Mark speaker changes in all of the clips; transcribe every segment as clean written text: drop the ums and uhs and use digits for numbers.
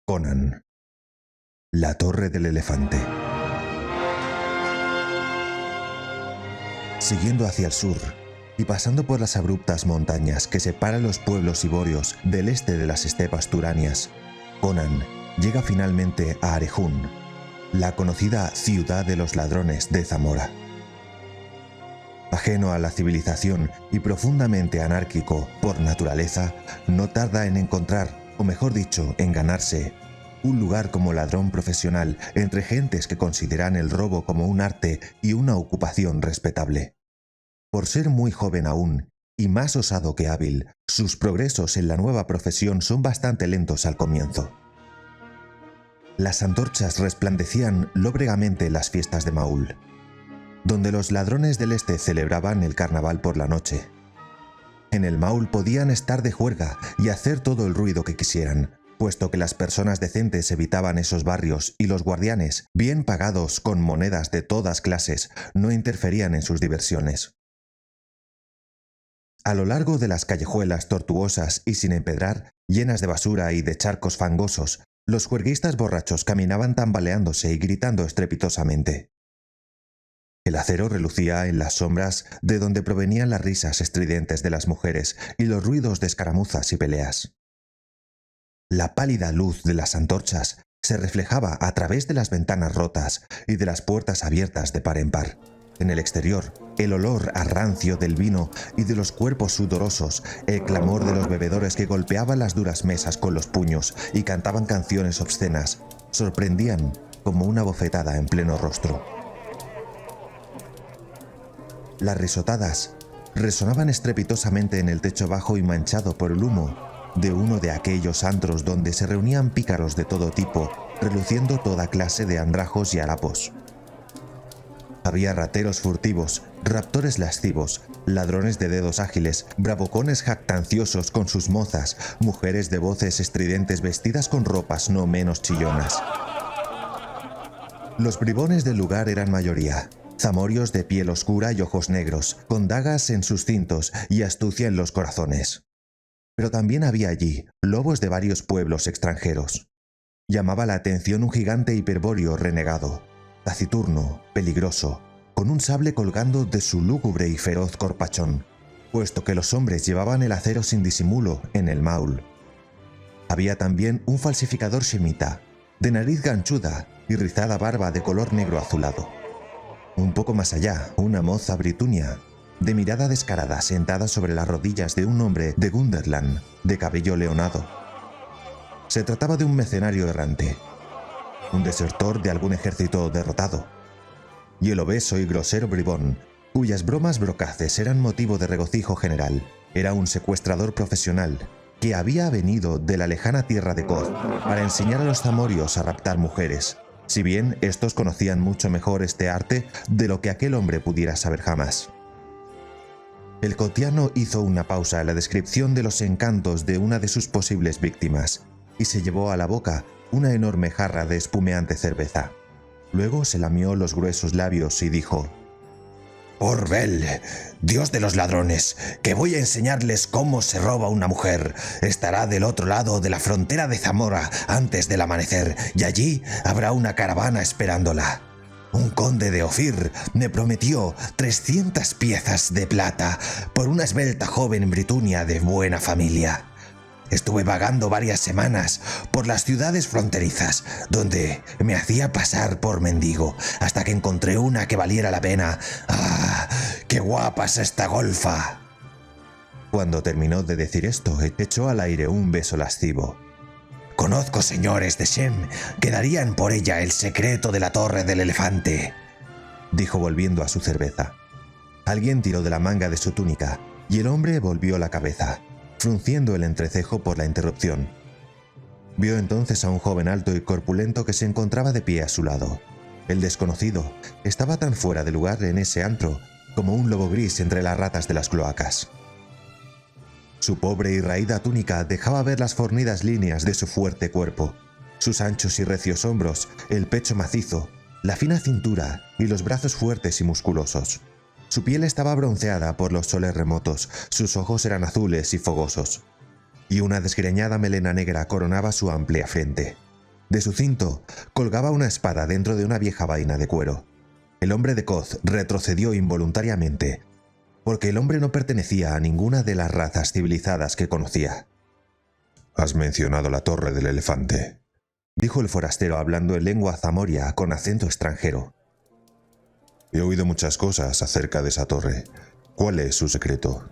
Speaker 1: Conan. La Torre del Elefante. Siguiendo hacia el sur y pasando por las abruptas montañas que separan los pueblos iborios del este de las estepas turanias, Conan llega finalmente a Arejún, la conocida ciudad de los ladrones de Zamora. Ajeno a la civilización y profundamente anárquico por naturaleza, no tarda en encontrar, o mejor dicho, en ganarse, un lugar como ladrón profesional entre gentes que consideran el robo como un arte y una ocupación respetable. Por ser muy joven aún, y más osado que hábil, sus progresos en la nueva profesión son bastante lentos al comienzo. Las antorchas resplandecían lóbregamente en las fiestas de Maul, donde los ladrones del este celebraban el carnaval por la noche. En el Maul podían estar de juerga y hacer todo el ruido que quisieran, puesto que las personas decentes evitaban esos barrios y los guardianes, bien pagados con monedas de todas clases, no interferían en sus diversiones. A lo largo de las callejuelas tortuosas y sin empedrar, llenas de basura y de charcos fangosos, los juerguistas borrachos caminaban tambaleándose y gritando estrepitosamente. El acero relucía en las sombras de donde provenían las risas estridentes de las mujeres y los ruidos de escaramuzas y peleas. La pálida luz de las antorchas se reflejaba a través de las ventanas rotas y de las puertas abiertas de par en par. En el exterior, el olor a rancio del vino y de los cuerpos sudorosos, el clamor de los bebedores que golpeaban las duras mesas con los puños y cantaban canciones obscenas, sorprendían como una bofetada en pleno rostro. Las risotadas resonaban estrepitosamente en el techo bajo y manchado por el humo de uno de aquellos antros donde se reunían pícaros de todo tipo, reluciendo toda clase de andrajos y harapos. Había rateros furtivos, raptores lascivos, ladrones de dedos ágiles, bravucones jactanciosos con sus mozas, mujeres de voces estridentes vestidas con ropas no menos chillonas. Los bribones del lugar eran mayoría, zamorios de piel oscura y ojos negros, con dagas en sus cintos y astucia en los corazones. Pero también había allí lobos de varios pueblos extranjeros. Llamaba la atención un gigante hiperbóreo renegado, taciturno, peligroso, con un sable colgando de su lúgubre y feroz corpachón, puesto que los hombres llevaban el acero sin disimulo en el Maul. Había también un falsificador shemita, de nariz ganchuda y rizada barba de color negro azulado. Un poco más allá, una moza britunia, de mirada descarada, sentada sobre las rodillas de un hombre de Gunderland, de cabello leonado. Se trataba de un mercenario errante, un desertor de algún ejército derrotado, y el obeso y grosero bribón, cuyas bromas brocaces eran motivo de regocijo general, era un secuestrador profesional que había venido de la lejana tierra de Koth para enseñar a los zamorios a raptar mujeres, si bien estos conocían mucho mejor este arte de lo que aquel hombre pudiera saber jamás. El cotiano hizo una pausa en la descripción de los encantos de una de sus posibles víctimas y se llevó a la boca una enorme jarra de espumeante cerveza. Luego se lamió los gruesos labios y dijo: «Por Bel, dios de los ladrones, que voy a enseñarles cómo se roba una mujer. Estará del otro lado de la frontera de Zamora antes del amanecer y allí habrá una caravana esperándola. Un conde de Ofir me prometió 300 piezas de plata por una esbelta joven britunia de buena familia. Estuve vagando varias semanas por las ciudades fronterizas, donde me hacía pasar por mendigo, hasta que encontré una que valiera la pena. ¡Ah, qué guapa es esta golfa!». Cuando terminó de decir esto, echó al aire un beso lascivo. «Conozco señores de Shem que darían por ella el secreto de la Torre del Elefante», dijo volviendo a su cerveza. Alguien tiró de la manga de su túnica y el hombre volvió la cabeza, frunciendo el entrecejo por la interrupción. Vio entonces a un joven alto y corpulento que se encontraba de pie a su lado. El desconocido estaba tan fuera de lugar en ese antro como un lobo gris entre las ratas de las cloacas. Su pobre y raída túnica dejaba ver las fornidas líneas de su fuerte cuerpo, sus anchos y recios hombros, el pecho macizo, la fina cintura y los brazos fuertes y musculosos. Su piel estaba bronceada por los soles remotos, sus ojos eran azules y fogosos, y una desgreñada melena negra coronaba su amplia frente. De su cinto colgaba una espada dentro de una vieja vaina de cuero. El hombre de Koth retrocedió involuntariamente, porque el hombre no pertenecía a ninguna de las razas civilizadas que conocía. «Has mencionado la Torre del Elefante», dijo el forastero hablando en lengua zamoria con acento extranjero. «He oído muchas cosas acerca de esa torre. ¿Cuál es su secreto?»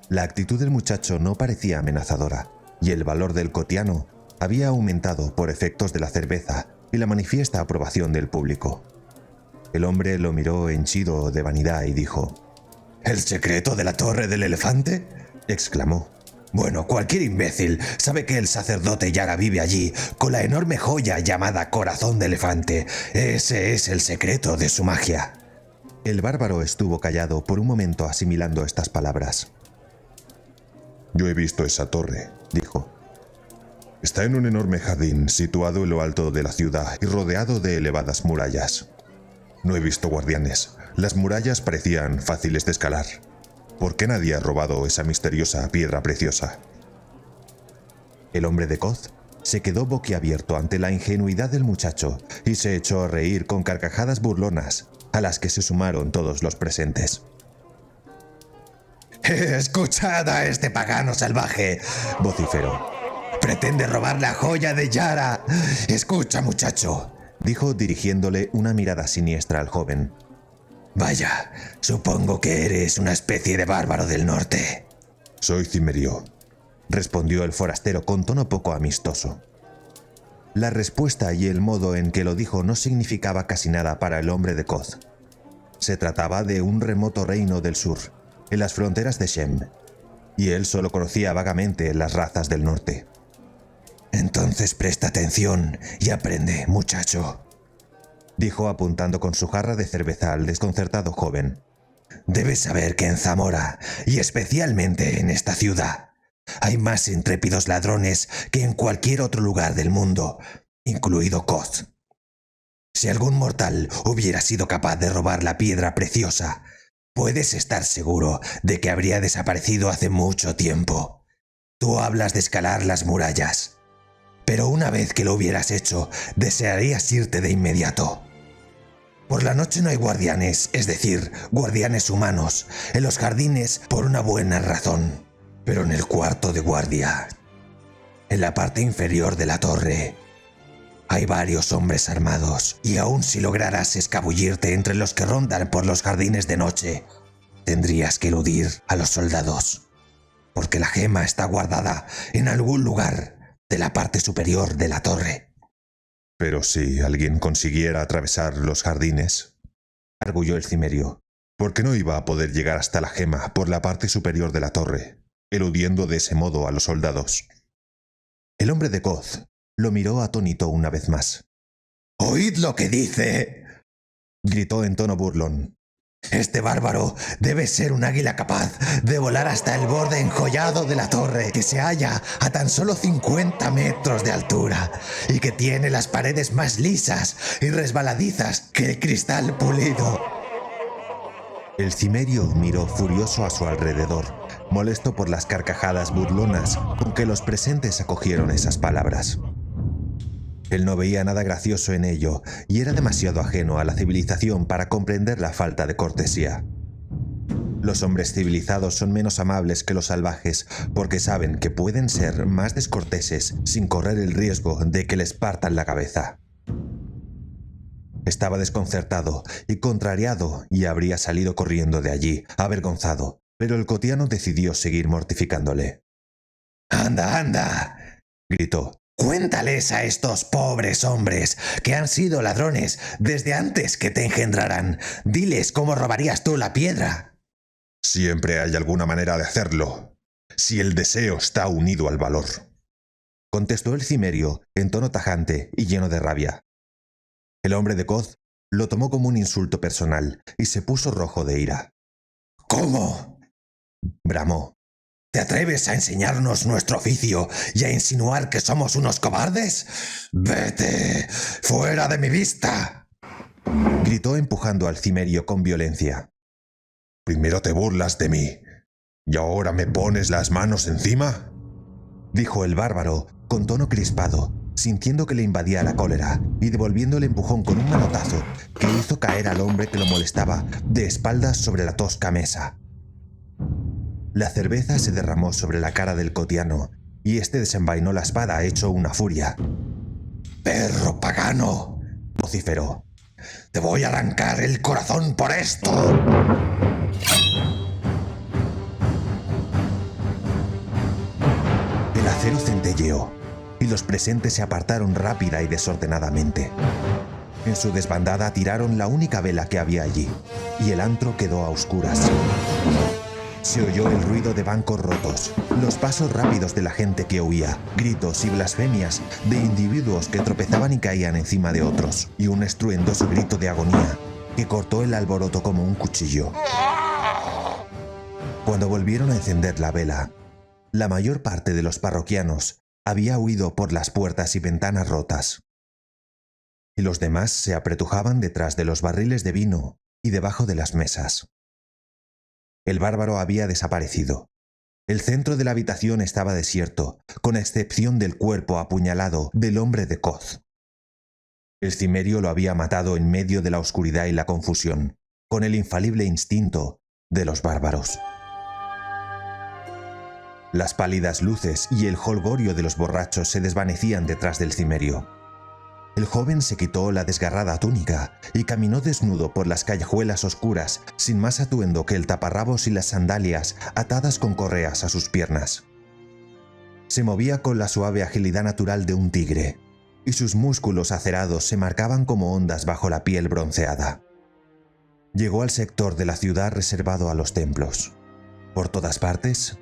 Speaker 1: La actitud del muchacho no parecía amenazadora, y el valor del cotiano había aumentado por efectos de la cerveza y la manifiesta aprobación del público. El hombre lo miró henchido de vanidad y dijo: «¿El secreto de la Torre del Elefante?», exclamó. «Bueno, cualquier imbécil sabe que el sacerdote Yara vive allí con la enorme joya llamada Corazón de Elefante. Ese es el secreto de su magia». El bárbaro estuvo callado por un momento asimilando estas palabras. «Yo he visto esa torre», dijo. «Está en un enorme jardín situado en lo alto de la ciudad y rodeado de elevadas murallas. No he visto guardianes. Las murallas parecían fáciles de escalar. ¿Por qué nadie ha robado esa misteriosa piedra preciosa?». El hombre de Koth se quedó boquiabierto ante la ingenuidad del muchacho y se echó a reír con carcajadas burlonas, a las que se sumaron todos los presentes. «Escuchad a este pagano salvaje», vociferó. «Pretende robar la joya de Yara. Escucha, muchacho», dijo dirigiéndole una mirada siniestra al joven. «Vaya, supongo que eres una especie de bárbaro del norte». «Soy cimerio», respondió el forastero con tono poco amistoso. La respuesta y el modo en que lo dijo no significaba casi nada para el hombre de Koth. Se trataba de un remoto reino del sur, en las fronteras de Shem, y él solo conocía vagamente las razas del norte. «Entonces presta atención y aprende, muchacho», dijo apuntando con su jarra de cerveza al desconcertado joven. «Debes saber que en Zamora, y especialmente en esta ciudad, hay más intrépidos ladrones que en cualquier otro lugar del mundo, incluido Koth. Si algún mortal hubiera sido capaz de robar la piedra preciosa, puedes estar seguro de que habría desaparecido hace mucho tiempo. Tú hablas de escalar las murallas, pero una vez que lo hubieras hecho, desearías irte de inmediato. Por la noche no hay guardianes, es decir, guardianes humanos, en los jardines por una buena razón. Pero en el cuarto de guardia, en la parte inferior de la torre, hay varios hombres armados, y aun si lograras escabullirte entre los que rondan por los jardines de noche, tendrías que eludir a los soldados, porque la gema está guardada en algún lugar de la parte superior de la torre». «Pero si alguien consiguiera atravesar los jardines», arguyó el cimerio, «¿por qué no iba a poder llegar hasta la gema por la parte superior de la torre, eludiendo de ese modo a los soldados?» El hombre de Koth lo miró atónito una vez más. «¡Oíd lo que dice!», gritó en tono burlón. «Este bárbaro debe ser un águila capaz de volar hasta el borde enjollado de la torre, que se halla a tan solo 50 metros de altura y que tiene las paredes más lisas y resbaladizas que el cristal pulido». El cimerio miró furioso a su alrededor, molesto por las carcajadas burlonas con que los presentes acogieron esas palabras. Él no veía nada gracioso en ello y era demasiado ajeno a la civilización para comprender la falta de cortesía. Los hombres civilizados son menos amables que los salvajes porque saben que pueden ser más descorteses sin correr el riesgo de que les partan la cabeza. Estaba desconcertado y contrariado y habría salido corriendo de allí, avergonzado, pero el cotiano decidió seguir mortificándole. «¡Anda, anda!», gritó. «Cuéntales a estos pobres hombres que han sido ladrones desde antes que te engendraran. Diles cómo robarías tú la piedra». «Siempre hay alguna manera de hacerlo, si el deseo está unido al valor», contestó el cimerio en tono tajante y lleno de rabia. El hombre de Koth lo tomó como un insulto personal y se puso rojo de ira. «¿Cómo?», bramó. «¿Te atreves a enseñarnos nuestro oficio y a insinuar que somos unos cobardes? ¡Vete! ¡Fuera de mi vista!», gritó empujando al cimerio con violencia. «¿Primero te burlas de mí y ahora me pones las manos encima?», dijo el bárbaro con tono crispado, sintiendo que le invadía la cólera y devolviendo el empujón con un manotazo que hizo caer al hombre que lo molestaba de espaldas sobre la tosca mesa. La cerveza se derramó sobre la cara del cotiano y este desenvainó la espada hecho una furia. «¡Perro pagano!», vociferó. «¡Te voy a arrancar el corazón por esto!». El acero centelleó y los presentes se apartaron rápida y desordenadamente. En su desbandada tiraron la única vela que había allí y el antro quedó a oscuras. Se oyó el ruido de bancos rotos, los pasos rápidos de la gente que huía, gritos y blasfemias de individuos que tropezaban y caían encima de otros, y un estruendoso grito de agonía que cortó el alboroto como un cuchillo. Cuando volvieron a encender la vela, la mayor parte de los parroquianos había huido por las puertas y ventanas rotas, y los demás se apretujaban detrás de los barriles de vino y debajo de las mesas. El bárbaro había desaparecido. El centro de la habitación estaba desierto, con excepción del cuerpo apuñalado del hombre de Koz. El cimerio lo había matado en medio de la oscuridad y la confusión, con el infalible instinto de los bárbaros. Las pálidas luces y el jolgorio de los borrachos se desvanecían detrás del cimerio. El joven se quitó la desgarrada túnica y caminó desnudo por las callejuelas oscuras, sin más atuendo que el taparrabos y las sandalias atadas con correas a sus piernas. Se movía con la suave agilidad natural de un tigre, y sus músculos acerados se marcaban como ondas bajo la piel bronceada. Llegó al sector de la ciudad reservado a los templos. Por todas partes,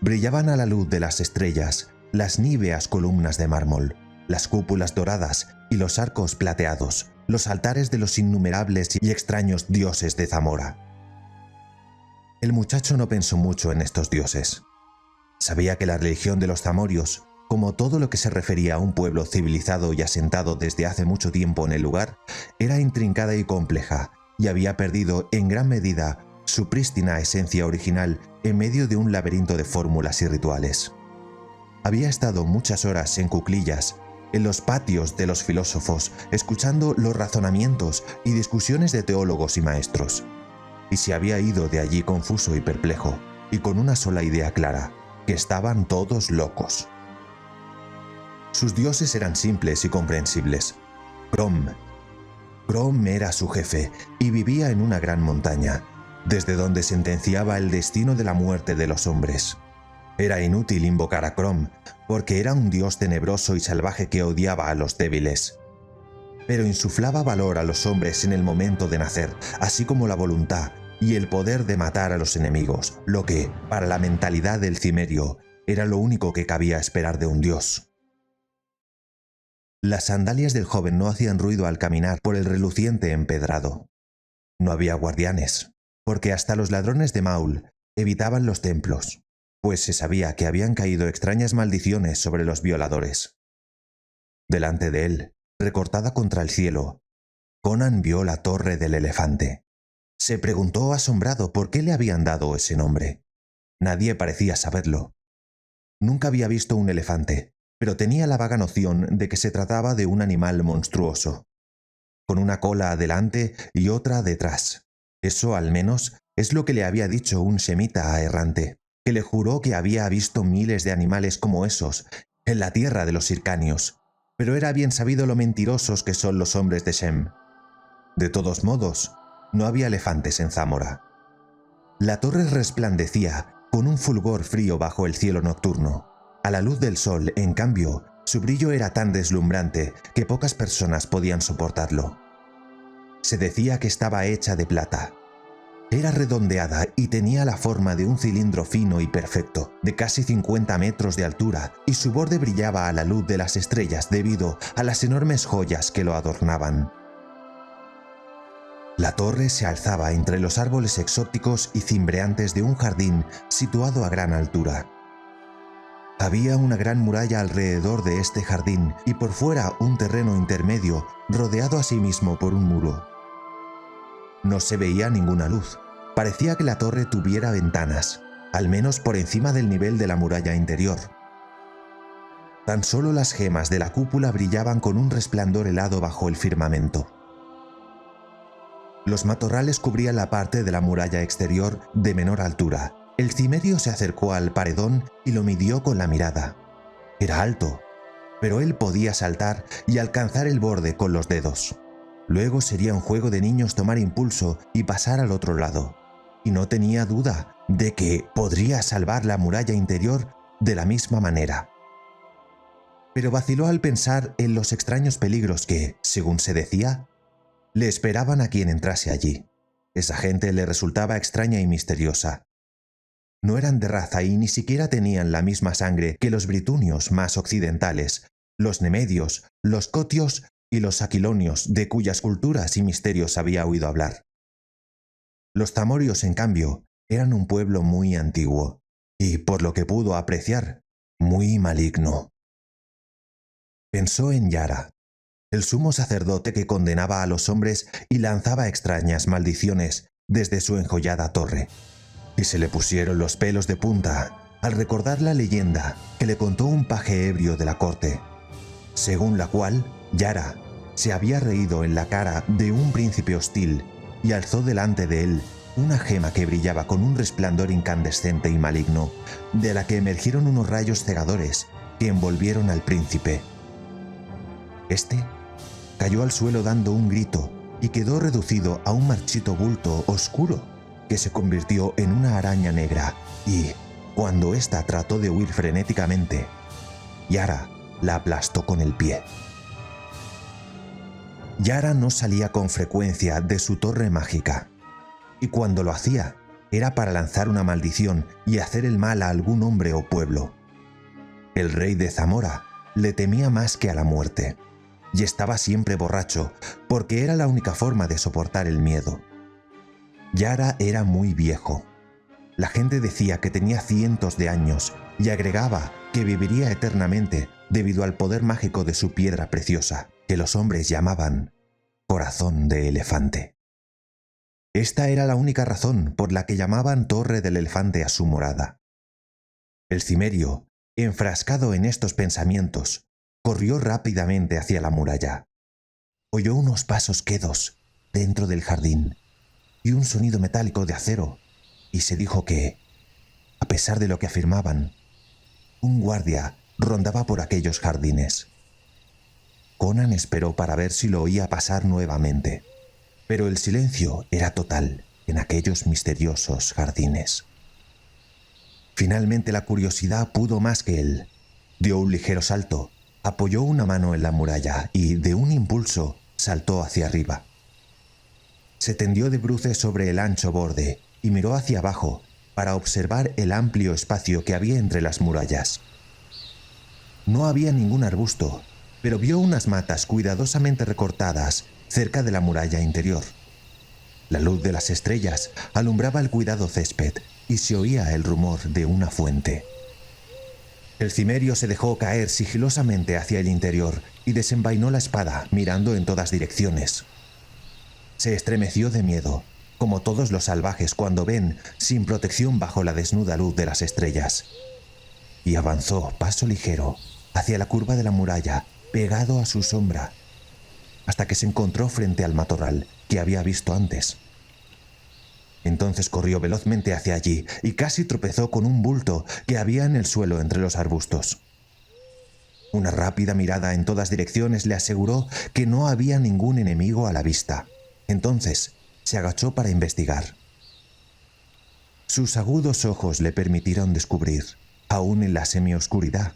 Speaker 1: brillaban a la luz de las estrellas las níveas columnas de mármol, las cúpulas doradas y los arcos plateados, los altares de los innumerables y extraños dioses de Zamora. El muchacho no pensó mucho en estos dioses. Sabía que la religión de los zamorios, como todo lo que se refería a un pueblo civilizado y asentado desde hace mucho tiempo en el lugar, era intrincada y compleja, y había perdido en gran medida su prístina esencia original en medio de un laberinto de fórmulas y rituales. Había estado muchas horas en cuclillas, en los patios de los filósofos, escuchando los razonamientos y discusiones de teólogos y maestros, y se había ido de allí confuso y perplejo, y con una sola idea clara, que estaban todos locos. Sus dioses eran simples y comprensibles. Crom era su jefe y vivía en una gran montaña, desde donde sentenciaba el destino de la muerte de los hombres. Era inútil invocar a Crom, porque era un dios tenebroso y salvaje que odiaba a los débiles. Pero insuflaba valor a los hombres en el momento de nacer, así como la voluntad y el poder de matar a los enemigos, lo que, para la mentalidad del cimerio, era lo único que cabía esperar de un dios. Las sandalias del joven no hacían ruido al caminar por el reluciente empedrado. No había guardianes, porque hasta los ladrones de Maul evitaban los templos, pues se sabía que habían caído extrañas maldiciones sobre los violadores. Delante de él, recortada contra el cielo, Conan vio la Torre del Elefante. Se preguntó asombrado por qué le habían dado ese nombre. Nadie parecía saberlo. Nunca había visto un elefante, pero tenía la vaga noción de que se trataba de un animal monstruoso, con una cola adelante y otra detrás. Eso, al menos, es lo que le había dicho un semita errante, que le juró que había visto miles de animales como esos en la tierra de los Hircanios, pero era bien sabido lo mentirosos que son los hombres de Shem. De todos modos, no había elefantes en Zamora. La torre resplandecía con un fulgor frío bajo el cielo nocturno. A la luz del sol, en cambio, su brillo era tan deslumbrante que pocas personas podían soportarlo. Se decía que estaba hecha de plata. Era redondeada y tenía la forma de un cilindro fino y perfecto, de casi 50 metros de altura, y su borde brillaba a la luz de las estrellas debido a las enormes joyas que lo adornaban. La torre se alzaba entre los árboles exóticos y cimbreantes de un jardín situado a gran altura. Había una gran muralla alrededor de este jardín y por fuera un terreno intermedio rodeado asimismo por un muro. No se veía ninguna luz. Parecía que la torre tuviera ventanas, al menos por encima del nivel de la muralla interior. Tan solo las gemas de la cúpula brillaban con un resplandor helado bajo el firmamento. Los matorrales cubrían la parte de la muralla exterior de menor altura. El cimerio se acercó al paredón y lo midió con la mirada. Era alto, pero él podía saltar y alcanzar el borde con los dedos. Luego sería un juego de niños tomar impulso y pasar al otro lado. Y no tenía duda de que podría salvar la muralla interior de la misma manera. Pero vaciló al pensar en los extraños peligros que, según se decía, le esperaban a quien entrase allí. Esa gente le resultaba extraña y misteriosa. No eran de raza y ni siquiera tenían la misma sangre que los britunios más occidentales, los nemedios, los cotios y los aquilonios, de cuyas culturas y misterios había oído hablar. Los zamorios, en cambio, eran un pueblo muy antiguo y, por lo que pudo apreciar, muy maligno. Pensó en Yara, el sumo sacerdote que condenaba a los hombres y lanzaba extrañas maldiciones desde su enjollada torre. Y se le pusieron los pelos de punta al recordar la leyenda que le contó un paje ebrio de la corte, según la cual Yara se había reído en la cara de un príncipe hostil y alzó delante de él una gema que brillaba con un resplandor incandescente y maligno, de la que emergieron unos rayos cegadores que envolvieron al príncipe. Este cayó al suelo dando un grito y quedó reducido a un marchito bulto oscuro que se convirtió en una araña negra y, cuando ésta trató de huir frenéticamente, Yara la aplastó con el pie. Yara no salía con frecuencia de su torre mágica, y cuando lo hacía era para lanzar una maldición y hacer el mal a algún hombre o pueblo. El rey de Zamora le temía más que a la muerte, y estaba siempre borracho porque era la única forma de soportar el miedo. Yara era muy viejo. La gente decía que tenía cientos de años y agregaba que viviría eternamente debido al poder mágico de su piedra preciosa, que los hombres llamaban corazón de elefante. Esta era la única razón por la que llamaban Torre del Elefante a su morada. El cimerio, enfrascado en estos pensamientos, corrió rápidamente hacia la muralla. Oyó unos pasos quedos dentro del jardín y un sonido metálico de acero, y se dijo que, a pesar de lo que afirmaban, un guardia rondaba por aquellos jardines. Conan esperó para ver si lo oía pasar nuevamente, pero el silencio era total en aquellos misteriosos jardines. Finalmente la curiosidad pudo más que él. Dio un ligero salto, apoyó una mano en la muralla y, de un impulso, saltó hacia arriba. Se tendió de bruces sobre el ancho borde y miró hacia abajo para observar el amplio espacio que había entre las murallas. No había ningún arbusto, pero vio unas matas cuidadosamente recortadas cerca de la muralla interior. La luz de las estrellas alumbraba el cuidado césped y se oía el rumor de una fuente. El cimerio se dejó caer sigilosamente hacia el interior y desenvainó la espada mirando en todas direcciones. Se estremeció de miedo, como todos los salvajes cuando ven sin protección bajo la desnuda luz de las estrellas, y avanzó paso ligero hacia la curva de la muralla, pegado a su sombra, hasta que se encontró frente al matorral que había visto antes. Entonces corrió velozmente hacia allí y casi tropezó con un bulto que había en el suelo entre los arbustos. Una rápida mirada en todas direcciones le aseguró que no había ningún enemigo a la vista. Entonces se agachó para investigar. Sus agudos ojos le permitieron descubrir, aún en la semioscuridad,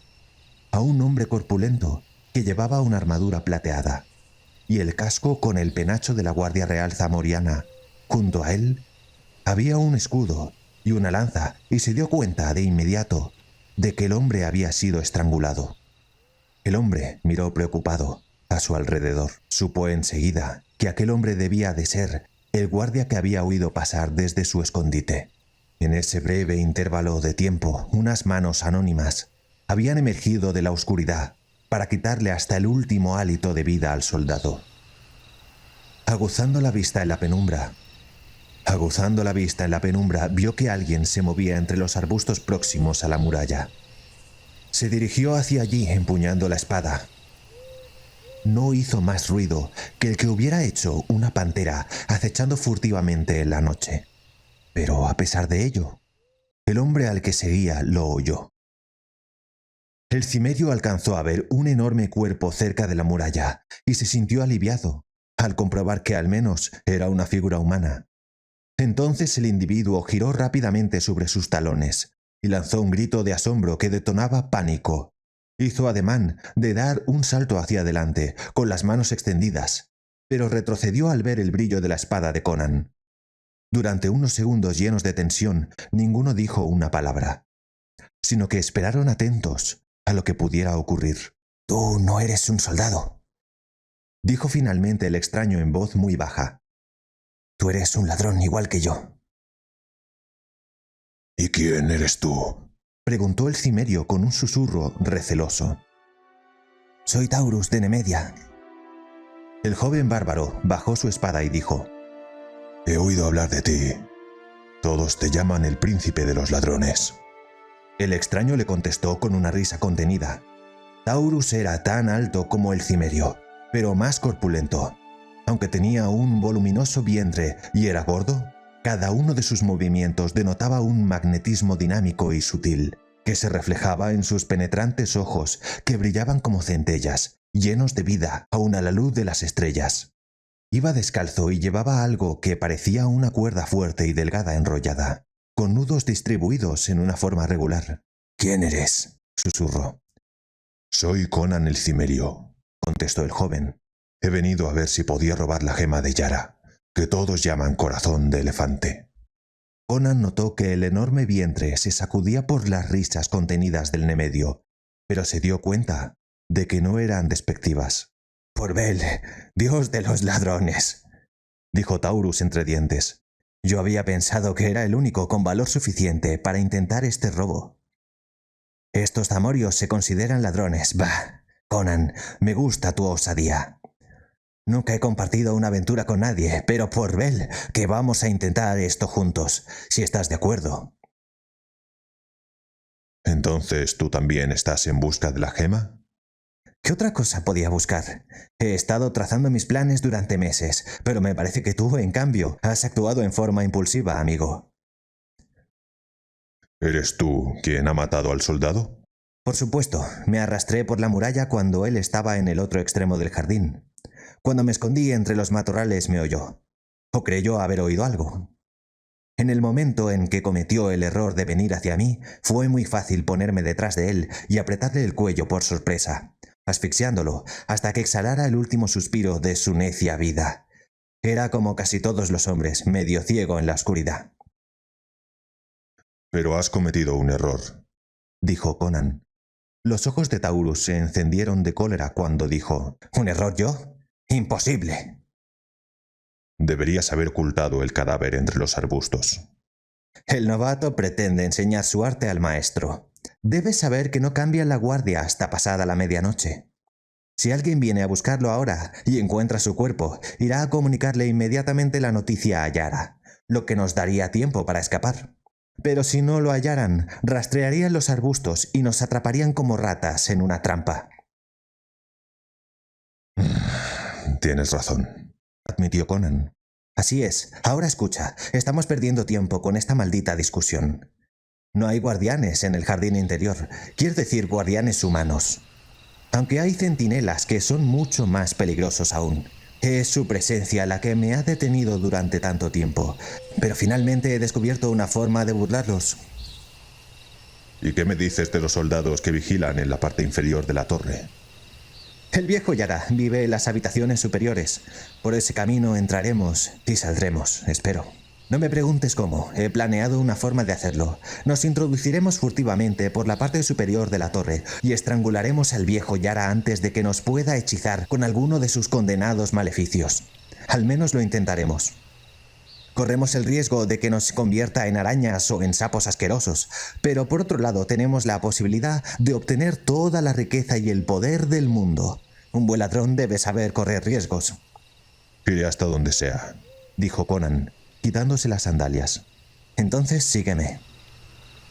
Speaker 1: a un hombre corpulento que llevaba una armadura plateada y el casco con el penacho de la Guardia Real Zamoriana. Junto a él había un escudo y una lanza, y se dio cuenta de inmediato de que el hombre había sido estrangulado. El hombre miró preocupado a su alrededor. Supo enseguida que aquel hombre debía de ser el guardia que había oído pasar desde su escondite. En ese breve intervalo de tiempo, unas manos anónimas habían emergido de la oscuridad para quitarle hasta el último hálito de vida al soldado. Aguzando la vista en la penumbra, vio que alguien se movía entre los arbustos próximos a la muralla. Se dirigió hacia allí empuñando la espada. No hizo más ruido que el que hubiera hecho una pantera acechando furtivamente en la noche. Pero a pesar de ello, el hombre al que seguía lo oyó. El cimerio alcanzó a ver un enorme cuerpo cerca de la muralla y se sintió aliviado al comprobar que al menos era una figura humana. Entonces el individuo giró rápidamente sobre sus talones y lanzó un grito de asombro que detonaba pánico. Hizo ademán de dar un salto hacia adelante, con las manos extendidas, pero retrocedió al ver el brillo de la espada de Conan. Durante unos segundos llenos de tensión, ninguno dijo una palabra, sino que esperaron atentos a lo que pudiera ocurrir. «Tú no eres un soldado», dijo finalmente el extraño en voz muy baja. «Tú eres un ladrón igual que yo».
Speaker 2: «¿Y quién eres tú?»,
Speaker 1: preguntó el cimerio con un susurro receloso. «Soy Taurus de Nemedia». El joven bárbaro bajó su espada y dijo:
Speaker 2: «He oído hablar de ti. Todos te llaman el príncipe de los ladrones».
Speaker 1: El extraño le contestó con una risa contenida. Taurus era tan alto como el cimerio, pero más corpulento. Aunque tenía un voluminoso vientre y era gordo, cada uno de sus movimientos denotaba un magnetismo dinámico y sutil, que se reflejaba en sus penetrantes ojos que brillaban como centellas, llenos de vida, aun a la luz de las estrellas. Iba descalzo y llevaba algo que parecía una cuerda fuerte y delgada enrollada, con nudos distribuidos en una forma regular. «¿Quién eres?», susurró.
Speaker 2: «Soy Conan el cimerio»,
Speaker 1: contestó el joven.
Speaker 2: «He venido a ver si podía robar la gema de Yara, que todos llaman corazón de elefante».
Speaker 1: Conan notó que el enorme vientre se sacudía por las risas contenidas del Nemedio, pero se dio cuenta de que no eran despectivas. «Por Bel, dios de los ladrones», dijo Taurus entre dientes. «Yo había pensado que era el único con valor suficiente para intentar este robo. Estos zamorios se consideran ladrones. Bah, Conan, me gusta tu osadía. Nunca he compartido una aventura con nadie, pero por Bel, que vamos a intentar esto juntos, si estás de acuerdo».
Speaker 2: «¿Entonces tú también estás en busca de la gema?».
Speaker 1: «¿Qué otra cosa podía buscar? He estado trazando mis planes durante meses, pero me parece que tú, en cambio, has actuado en forma impulsiva, amigo».
Speaker 2: «¿Eres tú quien ha matado al soldado?».
Speaker 1: «Por supuesto, me arrastré por la muralla cuando él estaba en el otro extremo del jardín. Cuando me escondí entre los matorrales me oyó, o creyó haber oído algo. En el momento en que cometió el error de venir hacia mí, fue muy fácil ponerme detrás de él y apretarle el cuello por sorpresa, asfixiándolo hasta que exhalara el último suspiro de su necia vida. Era como casi todos los hombres, medio ciego en la oscuridad».
Speaker 2: «Pero has cometido un error»,
Speaker 1: dijo Conan. Los ojos de Taurus se encendieron de cólera cuando dijo: «¿Un error yo? ¡Imposible!».
Speaker 2: «Deberías haber ocultado el cadáver entre los arbustos».
Speaker 1: «El novato pretende enseñar su arte al maestro. Debes saber que no cambian la guardia hasta pasada la medianoche. Si alguien viene a buscarlo ahora y encuentra su cuerpo, irá a comunicarle inmediatamente la noticia a Yara, lo que nos daría tiempo para escapar. Pero si no lo hallaran, rastrearían los arbustos y nos atraparían como ratas en una trampa».
Speaker 2: «Tienes razón»,
Speaker 1: admitió Conan. «Así es. Ahora escucha. Estamos perdiendo tiempo con esta maldita discusión. No hay guardianes en el jardín interior. Quiero decir, guardianes humanos. Aunque hay centinelas que son mucho más peligrosos aún. Es su presencia la que me ha detenido durante tanto tiempo. Pero finalmente he descubierto una forma de burlarlos».
Speaker 2: «¿Y qué me dices de los soldados que vigilan en la parte inferior de la torre?».
Speaker 1: «El viejo Yara vive en las habitaciones superiores. Por ese camino entraremos y saldremos, espero. No me preguntes cómo, he planeado una forma de hacerlo. Nos introduciremos furtivamente por la parte superior de la torre y estrangularemos al viejo Yara antes de que nos pueda hechizar con alguno de sus condenados maleficios. Al menos lo intentaremos. Corremos el riesgo de que nos convierta en arañas o en sapos asquerosos, pero por otro lado tenemos la posibilidad de obtener toda la riqueza y el poder del mundo. Un buen ladrón debe saber correr riesgos».
Speaker 2: «Iré hasta donde sea»,
Speaker 1: dijo Conan, quitándose las sandalias. «Entonces sígueme».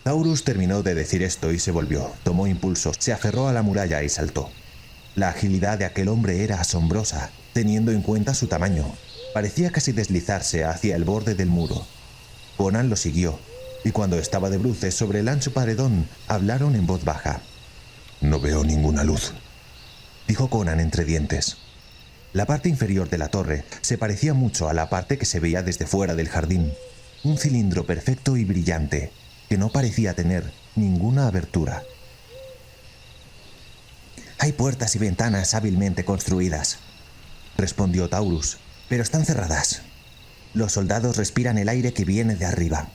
Speaker 1: Taurus terminó de decir esto y se volvió, tomó impulso, se aferró a la muralla y saltó. La agilidad de aquel hombre era asombrosa, teniendo en cuenta su tamaño. Parecía casi deslizarse hacia el borde del muro. Conan lo siguió, y cuando estaba de bruces sobre el ancho paredón, hablaron en voz baja.
Speaker 2: «No veo ninguna luz»,
Speaker 1: dijo Conan entre dientes. La parte inferior de la torre se parecía mucho a la parte que se veía desde fuera del jardín. Un cilindro perfecto y brillante, que no parecía tener ninguna abertura. «Hay puertas y ventanas hábilmente construidas», respondió Taurus, «pero están cerradas. Los soldados respiran el aire que viene de arriba».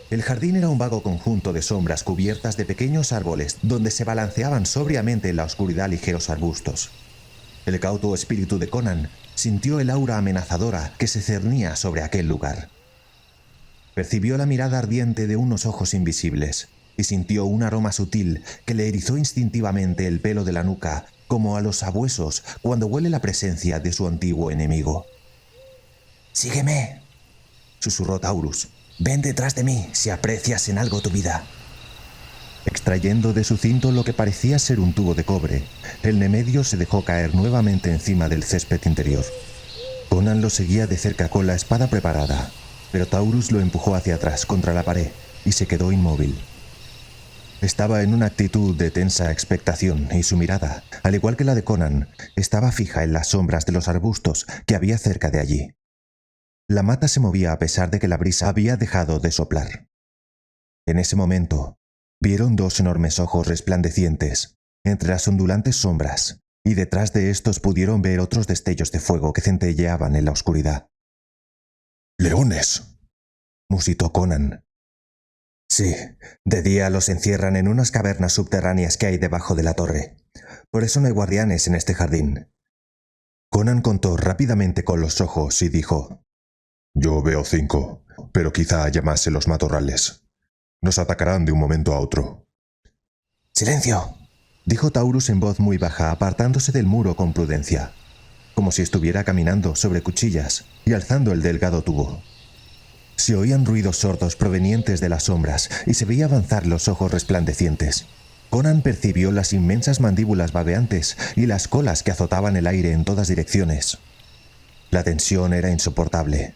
Speaker 1: El jardín era un vago conjunto de sombras cubiertas de pequeños árboles donde se balanceaban sobriamente en la oscuridad ligeros arbustos. El cauto espíritu de Conan sintió el aura amenazadora que se cernía sobre aquel lugar. Percibió la mirada ardiente de unos ojos invisibles y sintió un aroma sutil que le erizó instintivamente el pelo de la nuca, como a los sabuesos cuando huele la presencia de su antiguo enemigo. «Sígueme», susurró Taurus. «Ven detrás de mí si aprecias en algo tu vida». Extrayendo de su cinto lo que parecía ser un tubo de cobre, el nemedio se dejó caer nuevamente encima del césped interior. Conan lo seguía de cerca con la espada preparada, pero Taurus lo empujó hacia atrás contra la pared y se quedó inmóvil. Estaba en una actitud de tensa expectación y su mirada, al igual que la de Conan, estaba fija en las sombras de los arbustos que había cerca de allí. La mata se movía a pesar de que la brisa había dejado de soplar. En ese momento, vieron dos enormes ojos resplandecientes entre las ondulantes sombras, y detrás de estos pudieron ver otros destellos de fuego que centelleaban en la oscuridad.
Speaker 2: «¡Leones!»,
Speaker 1: musitó Conan. «Sí, de día los encierran en unas cavernas subterráneas que hay debajo de la torre. Por eso no hay guardianes en este jardín». Conan contó rápidamente con los ojos y dijo:
Speaker 2: «Yo veo 5, pero quizá haya más en los matorrales. Nos atacarán de un momento a otro».
Speaker 1: «¡Silencio!», dijo Taurus en voz muy baja, apartándose del muro con prudencia, como si estuviera caminando sobre cuchillas y alzando el delgado tubo. Se oían ruidos sordos provenientes de las sombras y se veía avanzar los ojos resplandecientes. Conan percibió las inmensas mandíbulas babeantes y las colas que azotaban el aire en todas direcciones. La tensión era insoportable.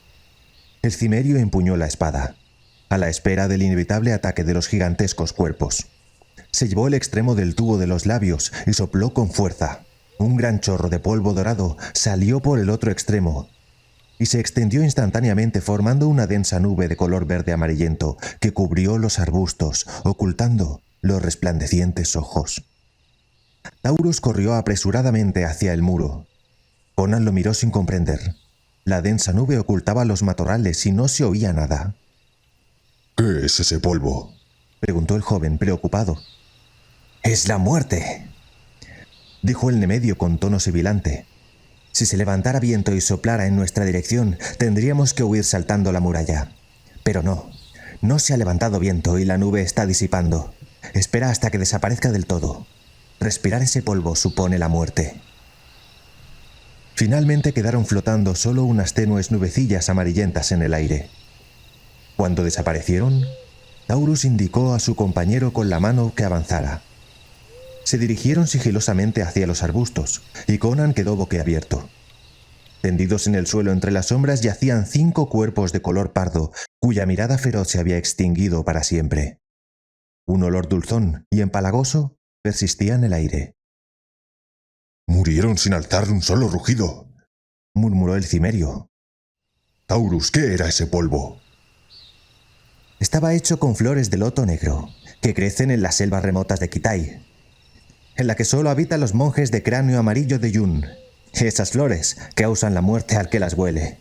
Speaker 1: El cimerio empuñó la espada, a la espera del inevitable ataque de los gigantescos cuerpos. Se llevó el extremo del tubo de los labios y sopló con fuerza. Un gran chorro de polvo dorado salió por el otro extremo y se extendió instantáneamente formando una densa nube de color verde amarillento que cubrió los arbustos, ocultando los resplandecientes ojos. Taurus corrió apresuradamente hacia el muro. Conan lo miró sin comprender. La densa nube ocultaba los matorrales y no se oía nada.
Speaker 2: «¿Qué es ese polvo?»,
Speaker 1: preguntó el joven, preocupado. «Es la muerte», dijo el nemedio con tono sibilante. «Si se levantara viento y soplara en nuestra dirección, tendríamos que huir saltando la muralla. Pero no se ha levantado viento y la nube está disipando. Espera hasta que desaparezca del todo. Respirar ese polvo supone la muerte». Finalmente quedaron flotando solo unas tenues nubecillas amarillentas en el aire. Cuando desaparecieron, Taurus indicó a su compañero con la mano que avanzara. Se dirigieron sigilosamente hacia los arbustos, y Conan quedó boquiabierto. Tendidos en el suelo entre las sombras yacían 5 cuerpos de color pardo, cuya mirada feroz se había extinguido para siempre. Un olor dulzón y empalagoso persistía en el aire.
Speaker 2: «Murieron sin alzar un solo rugido»,
Speaker 1: murmuró el cimerio.
Speaker 2: «Taurus, ¿qué era ese polvo?».
Speaker 1: Estaba hecho con flores de loto negro, que crecen en las selvas remotas de Kitai, en la que solo habitan los monjes de cráneo amarillo de Yun. Esas flores causan la muerte al que las huele.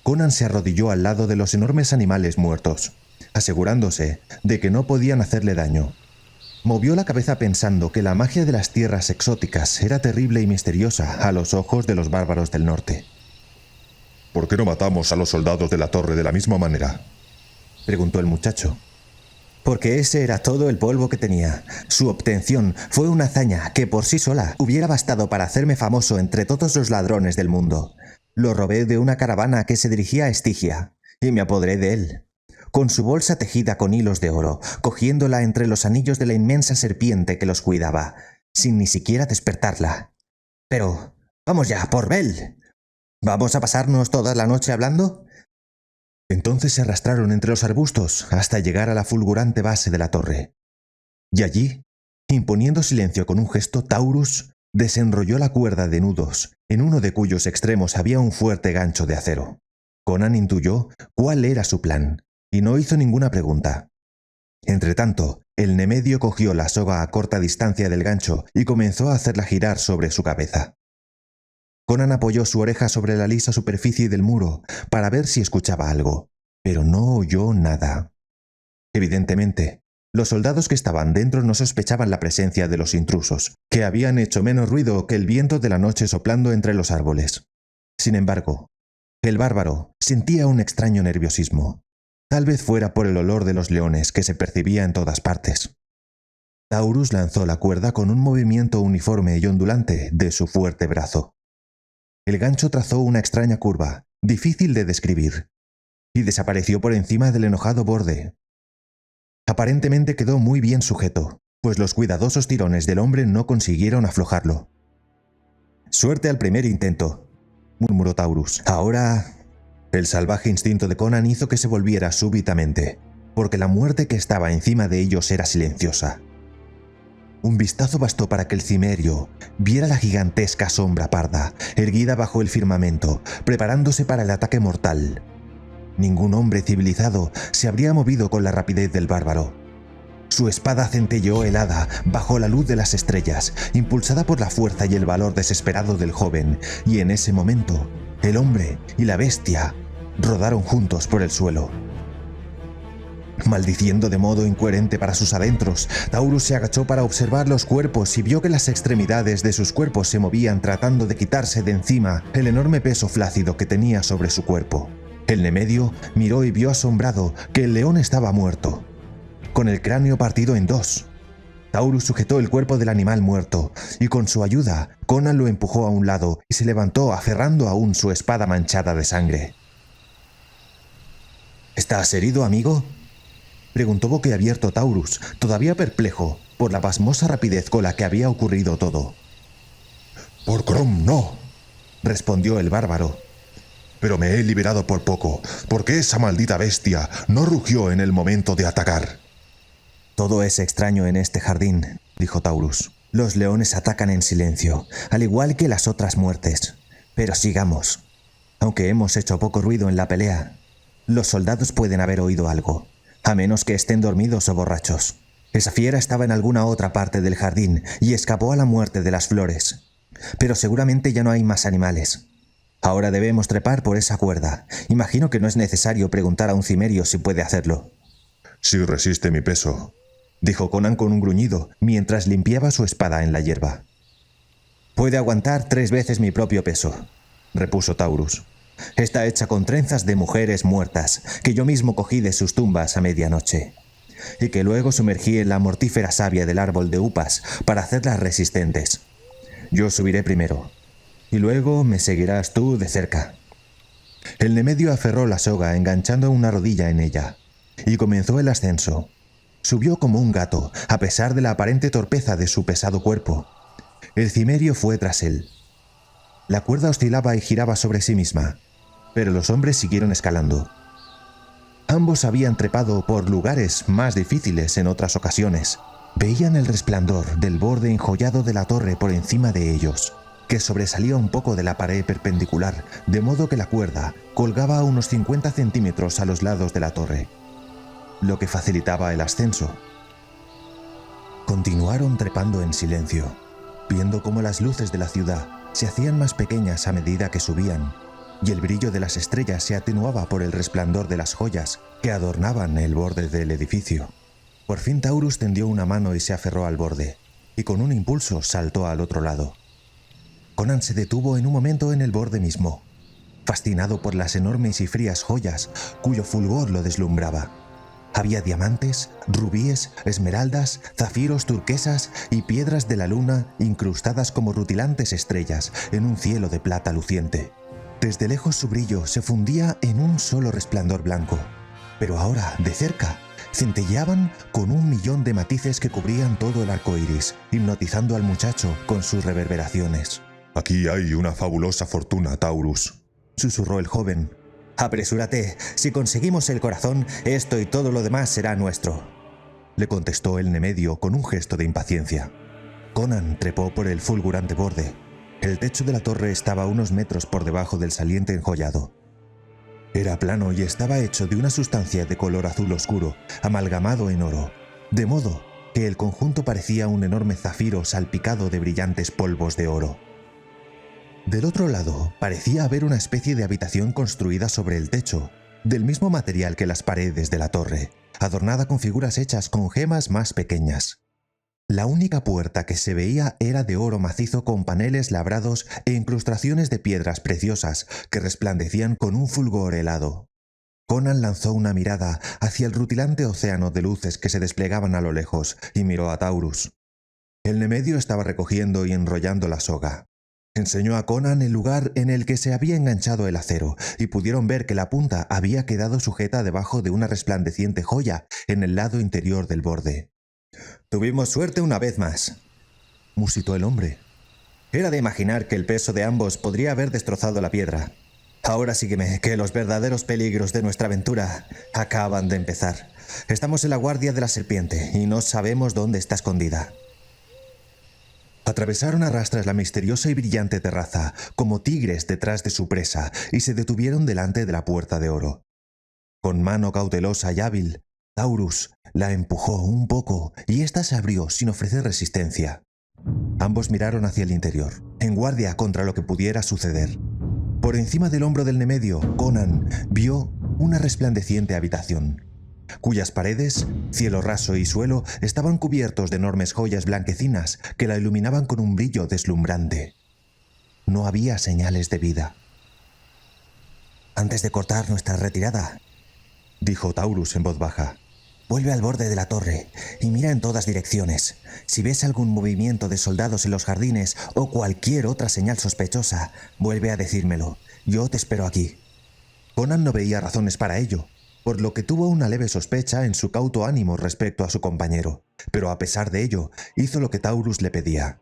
Speaker 1: Conan se arrodilló al lado de los enormes animales muertos, asegurándose de que no podían hacerle daño. Movió la cabeza pensando que la magia de las tierras exóticas era terrible y misteriosa a los ojos de los bárbaros del norte.
Speaker 2: «¿Por qué no matamos a los soldados de la torre de la misma manera?»,
Speaker 1: preguntó el muchacho. Porque ese era todo el polvo que tenía. Su obtención fue una hazaña que por sí sola hubiera bastado para hacerme famoso entre todos los ladrones del mundo. Lo robé de una caravana que se dirigía a Estigia y me apoderé de él. con su bolsa tejida con hilos de oro, cogiéndola entre los anillos de la inmensa serpiente que los cuidaba, sin ni siquiera despertarla. Pero, vamos ya, por Bel. ¿Vamos a pasarnos toda la noche hablando? Entonces se arrastraron entre los arbustos hasta llegar a la fulgurante base de la torre. Y allí, imponiendo silencio con un gesto, Taurus desenrolló la cuerda de nudos, en uno de cuyos extremos había un fuerte gancho de acero. Conan intuyó cuál era su plan, y no hizo ninguna pregunta. Entretanto, el Nemedio cogió la soga a corta distancia del gancho y comenzó a hacerla girar sobre su cabeza. Conan apoyó su oreja sobre la lisa superficie del muro para ver si escuchaba algo, pero no oyó nada. Evidentemente, los soldados que estaban dentro no sospechaban la presencia de los intrusos, que habían hecho menos ruido que el viento de la noche soplando entre los árboles. Sin embargo, el bárbaro sentía un extraño nerviosismo. Tal vez fuera por el olor de los leones que se percibía en todas partes. Taurus lanzó la cuerda con un movimiento uniforme y ondulante de su fuerte brazo. El gancho trazó una extraña curva, difícil de describir, y desapareció por encima del enojado borde. Aparentemente quedó muy bien sujeto, pues los cuidadosos tirones del hombre no consiguieron aflojarlo. «Suerte al primer intento», murmuró Taurus. «Ahora...» El salvaje instinto de Conan hizo que se volviera súbitamente, porque la muerte que estaba encima de ellos era silenciosa. Un vistazo bastó para que el cimerio viera la gigantesca sombra parda, erguida bajo el firmamento, preparándose para el ataque mortal. Ningún hombre civilizado se habría movido con la rapidez del bárbaro. Su espada centelleó helada bajo la luz de las estrellas, impulsada por la fuerza y el valor desesperado del joven, y en ese momento, el hombre y la bestia rodaron juntos por el suelo. Maldiciendo de modo incoherente para sus adentros, Taurus se agachó para observar los cuerpos y vio que las extremidades de sus cuerpos se movían tratando de quitarse de encima el enorme peso flácido que tenía sobre su cuerpo. El Nemedio miró y vio asombrado que el león estaba muerto, con el cráneo partido en dos. Taurus sujetó el cuerpo del animal muerto, y con su ayuda, Conan lo empujó a un lado y se levantó aferrando aún su espada manchada de sangre. «¿Estás herido, amigo?», preguntó boquiabierto Taurus, todavía perplejo por la pasmosa rapidez con la que había ocurrido todo.
Speaker 2: «Por Crom, no»,
Speaker 1: respondió el bárbaro.
Speaker 2: «Pero me he liberado por poco, porque esa maldita bestia no rugió en el momento de atacar».
Speaker 1: «Todo es extraño en este jardín», dijo Taurus. «Los leones atacan en silencio, al igual que las otras muertes. Pero sigamos. Aunque hemos hecho poco ruido en la pelea, los soldados pueden haber oído algo, a menos que estén dormidos o borrachos. Esa fiera estaba en alguna otra parte del jardín y escapó a la muerte de las flores. Pero seguramente ya no hay más animales. Ahora debemos trepar por esa cuerda. Imagino que no es necesario preguntar a un cimerio si puede hacerlo».
Speaker 2: «Si resiste mi peso»,
Speaker 1: dijo Conan con un gruñido, mientras limpiaba su espada en la hierba. «Puede aguantar 3 veces mi propio peso», repuso Taurus. «Está hecha con trenzas de mujeres muertas, que yo mismo cogí de sus tumbas a medianoche, y que luego sumergí en la mortífera savia del árbol de upas para hacerlas resistentes. Yo subiré primero, y luego me seguirás tú de cerca». El Nemedio aferró la soga enganchando una rodilla en ella, y comenzó el ascenso. Subió como un gato, a pesar de la aparente torpeza de su pesado cuerpo. El cimerio fue tras él. La cuerda oscilaba y giraba sobre sí misma, pero los hombres siguieron escalando. Ambos habían trepado por lugares más difíciles en otras ocasiones. Veían el resplandor del borde enjollado de la torre por encima de ellos, que sobresalía un poco de la pared perpendicular, de modo que la cuerda colgaba a unos 50 centímetros a los lados de la torre, lo que facilitaba el ascenso. Continuaron trepando en silencio, viendo cómo las luces de la ciudad se hacían más pequeñas a medida que subían, y el brillo de las estrellas se atenuaba por el resplandor de las joyas que adornaban el borde del edificio. Por fin Taurus tendió una mano y se aferró al borde, y con un impulso saltó al otro lado. Conan se detuvo en un momento en el borde mismo, fascinado por las enormes y frías joyas cuyo fulgor lo deslumbraba. Había diamantes, rubíes, esmeraldas, zafiros, turquesas y piedras de la luna incrustadas como rutilantes estrellas en un cielo de plata luciente. Desde lejos su brillo se fundía en un solo resplandor blanco, Pero ahora, de cerca, centelleaban con 1.000.000 de matices que cubrían todo el arco iris, hipnotizando al muchacho con sus reverberaciones.
Speaker 2: Aquí hay una fabulosa fortuna, Taurus,
Speaker 1: susurró el joven. «Apresúrate, si conseguimos el corazón, esto y todo lo demás será nuestro», le contestó el Nemedio con un gesto de impaciencia. Conan trepó por el fulgurante borde. El techo de la torre estaba a unos metros por debajo del saliente enjollado. Era plano y estaba hecho de una sustancia de color azul oscuro, amalgamado en oro, de modo que el conjunto parecía un enorme zafiro salpicado de brillantes polvos de oro. Del otro lado, parecía haber una especie de habitación construida sobre el techo, del mismo material que las paredes de la torre, adornada con figuras hechas con gemas más pequeñas. La única puerta que se veía era de oro macizo con paneles labrados e incrustaciones de piedras preciosas que resplandecían con un fulgor helado. Conan lanzó una mirada hacia el rutilante océano de luces que se desplegaban a lo lejos y miró a Taurus. El Nemedio estaba recogiendo y enrollando la soga. Enseñó a Conan el lugar en el que se había enganchado el acero y pudieron ver que la punta había quedado sujeta debajo de una resplandeciente joya en el lado interior del borde. «Tuvimos suerte una vez más», musitó el hombre. «Era de imaginar que el peso de ambos podría haber destrozado la piedra. Ahora sígueme, que los verdaderos peligros de nuestra aventura acaban de empezar. Estamos en la guardia de la serpiente y no sabemos dónde está escondida». Atravesaron a rastras la misteriosa y brillante terraza, como tigres detrás de su presa, y se detuvieron delante de la puerta de oro. Con mano cautelosa y hábil, Taurus la empujó un poco y ésta se abrió sin ofrecer resistencia. Ambos miraron hacia el interior, en guardia contra lo que pudiera suceder. Por encima del hombro del Nemedio, Conan vio una resplandeciente habitación, cuyas paredes, cielo raso y suelo estaban cubiertos de enormes joyas blanquecinas que la iluminaban con un brillo deslumbrante. No había señales de vida. «Antes de cortar nuestra retirada», dijo Taurus en voz baja, «vuelve al borde de la torre y mira en todas direcciones. Si ves algún movimiento de soldados en los jardines o cualquier otra señal sospechosa, vuelve a decírmelo. Yo te espero aquí». Conan no veía razones para ello, por lo que tuvo una leve sospecha en su cauto ánimo respecto a su compañero, pero a pesar de ello, hizo lo que Taurus le pedía.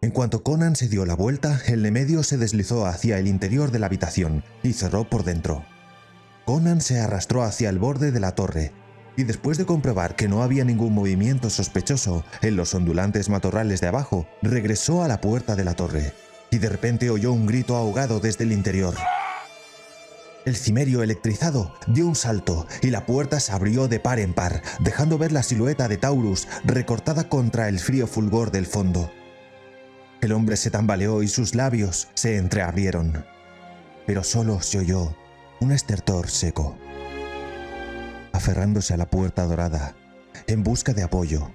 Speaker 1: En cuanto Conan se dio la vuelta, el Nemedio se deslizó hacia el interior de la habitación y cerró por dentro. Conan se arrastró hacia el borde de la torre, y después de comprobar que no había ningún movimiento sospechoso en los ondulantes matorrales de abajo, regresó a la puerta de la torre, y de repente oyó un grito ahogado desde el interior. El cimerio electrizado dio un salto y la puerta se abrió de par en par, dejando ver la silueta de Taurus recortada contra el frío fulgor del fondo. El hombre se tambaleó y sus labios se entreabrieron, pero solo se oyó un estertor seco. Aferrándose a la puerta dorada, en busca de apoyo,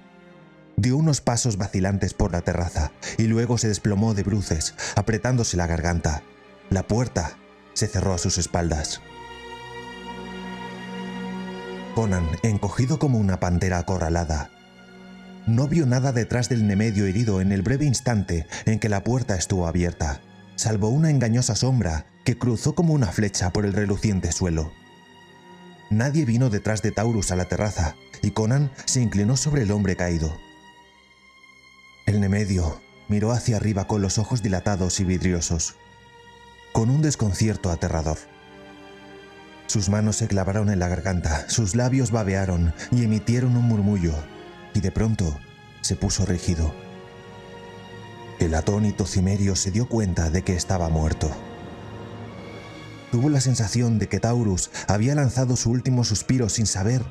Speaker 1: dio unos pasos vacilantes por la terraza y luego se desplomó de bruces, apretándose la garganta. La puerta se cerró a sus espaldas. Conan, encogido como una pantera acorralada, no vio nada detrás del Nemedio herido en el breve instante en que la puerta estuvo abierta, salvo una engañosa sombra que cruzó como una flecha por el reluciente suelo. Nadie vino detrás de Taurus a la terraza, y Conan se inclinó sobre el hombre caído. El Nemedio miró hacia arriba con los ojos dilatados y vidriosos, con un desconcierto aterrador. Sus manos se clavaron en la garganta, sus labios babearon y emitieron un murmullo, y de pronto se puso rígido. El atónito cimerio se dio cuenta de que estaba muerto. Tuvo la sensación de que Taurus había lanzado su último suspiro sin saber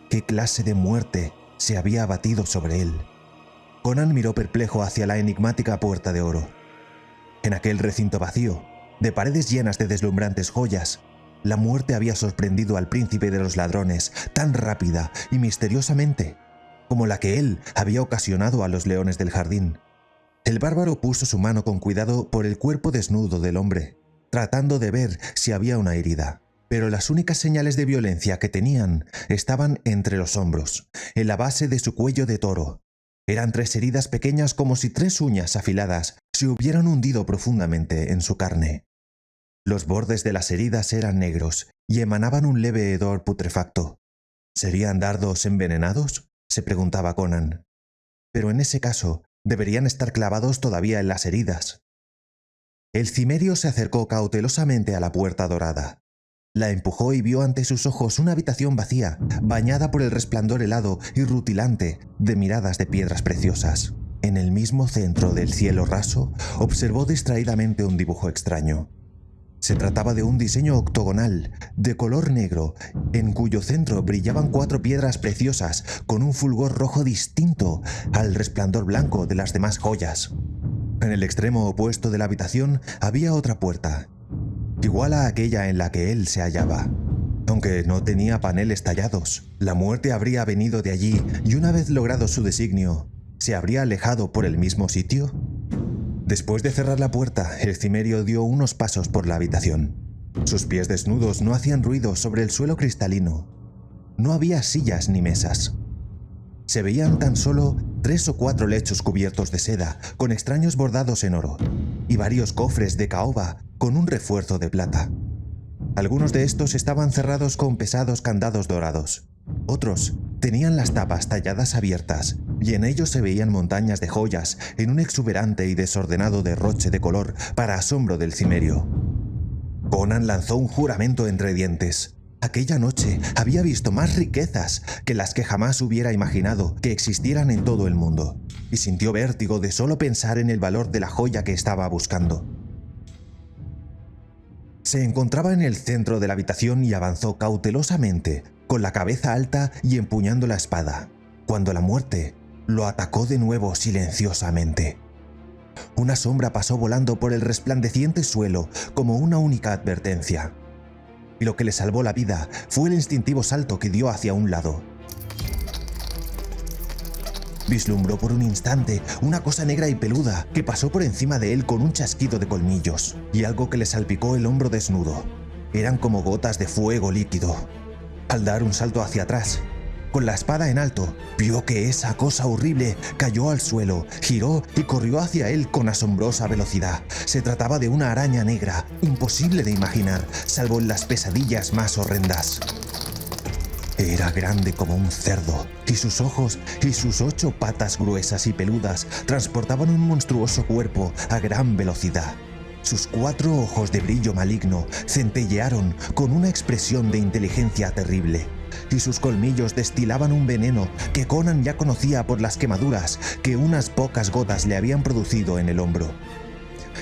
Speaker 1: qué clase de muerte se había abatido sobre él. Conan miró perplejo hacia la enigmática puerta de oro. En aquel recinto vacío, de paredes llenas de deslumbrantes joyas, la muerte había sorprendido al príncipe de los ladrones tan rápida y misteriosamente como la que él había ocasionado a los leones del jardín. El bárbaro puso su mano con cuidado por el cuerpo desnudo del hombre, tratando de ver si había una herida. Pero las únicas señales de violencia que tenían estaban entre los hombros, en la base de su cuello de toro. Eran 3 heridas pequeñas como si 3 uñas afiladas se hubieran hundido profundamente en su carne. Los bordes de las heridas eran negros y emanaban un leve hedor putrefacto. ¿Serían dardos envenenados?, se preguntaba Conan. Pero en ese caso, deberían estar clavados todavía en las heridas. El cimerio se acercó cautelosamente a la puerta dorada. La empujó y vio ante sus ojos una habitación vacía, bañada por el resplandor helado y rutilante de miradas de piedras preciosas. En el mismo centro del cielo raso, observó distraídamente un dibujo extraño. Se trataba de un diseño octogonal, de color negro, en cuyo centro brillaban 4 piedras preciosas con un fulgor rojo distinto al resplandor blanco de las demás joyas. En el extremo opuesto de la habitación había otra puerta, igual a aquella en la que él se hallaba. Aunque no tenía paneles tallados, la muerte habría venido de allí y una vez logrado su designio, ¿se habría alejado por el mismo sitio? Después de cerrar la puerta, el cimerio dio unos pasos por la habitación. Sus pies desnudos no hacían ruido sobre el suelo cristalino. No había sillas ni mesas. Se veían tan solo 3 o 4 lechos cubiertos de seda, con extraños bordados en oro, y varios cofres de caoba con un refuerzo de plata. Algunos de estos estaban cerrados con pesados candados dorados. Otros tenían las tapas talladas abiertas, y en ellos se veían montañas de joyas en un exuberante y desordenado derroche de color para asombro del cimerio. Conan lanzó un juramento entre dientes. Aquella noche había visto más riquezas que las que jamás hubiera imaginado que existieran en todo el mundo, y sintió vértigo de solo pensar en el valor de la joya que estaba buscando. Se encontraba en el centro de la habitación y avanzó cautelosamente, con la cabeza alta y empuñando la espada, cuando la muerte lo atacó de nuevo silenciosamente. Una sombra pasó volando por el resplandeciente suelo como una única advertencia. Y lo que le salvó la vida fue el instintivo salto que dio hacia un lado. Vislumbró por un instante una cosa negra y peluda que pasó por encima de él con un chasquido de colmillos, y algo que le salpicó el hombro desnudo. Eran como gotas de fuego líquido. Al dar un salto hacia atrás, con la espada en alto, vio que esa cosa horrible cayó al suelo, giró y corrió hacia él con asombrosa velocidad. Se trataba de una araña negra, imposible de imaginar, salvo en las pesadillas más horrendas. Era grande como un cerdo, y sus ojos y sus 8 patas gruesas y peludas transportaban un monstruoso cuerpo a gran velocidad. Sus 4 ojos de brillo maligno centellearon con una expresión de inteligencia terrible, y sus colmillos destilaban un veneno que Conan ya conocía por las quemaduras que unas pocas gotas le habían producido en el hombro.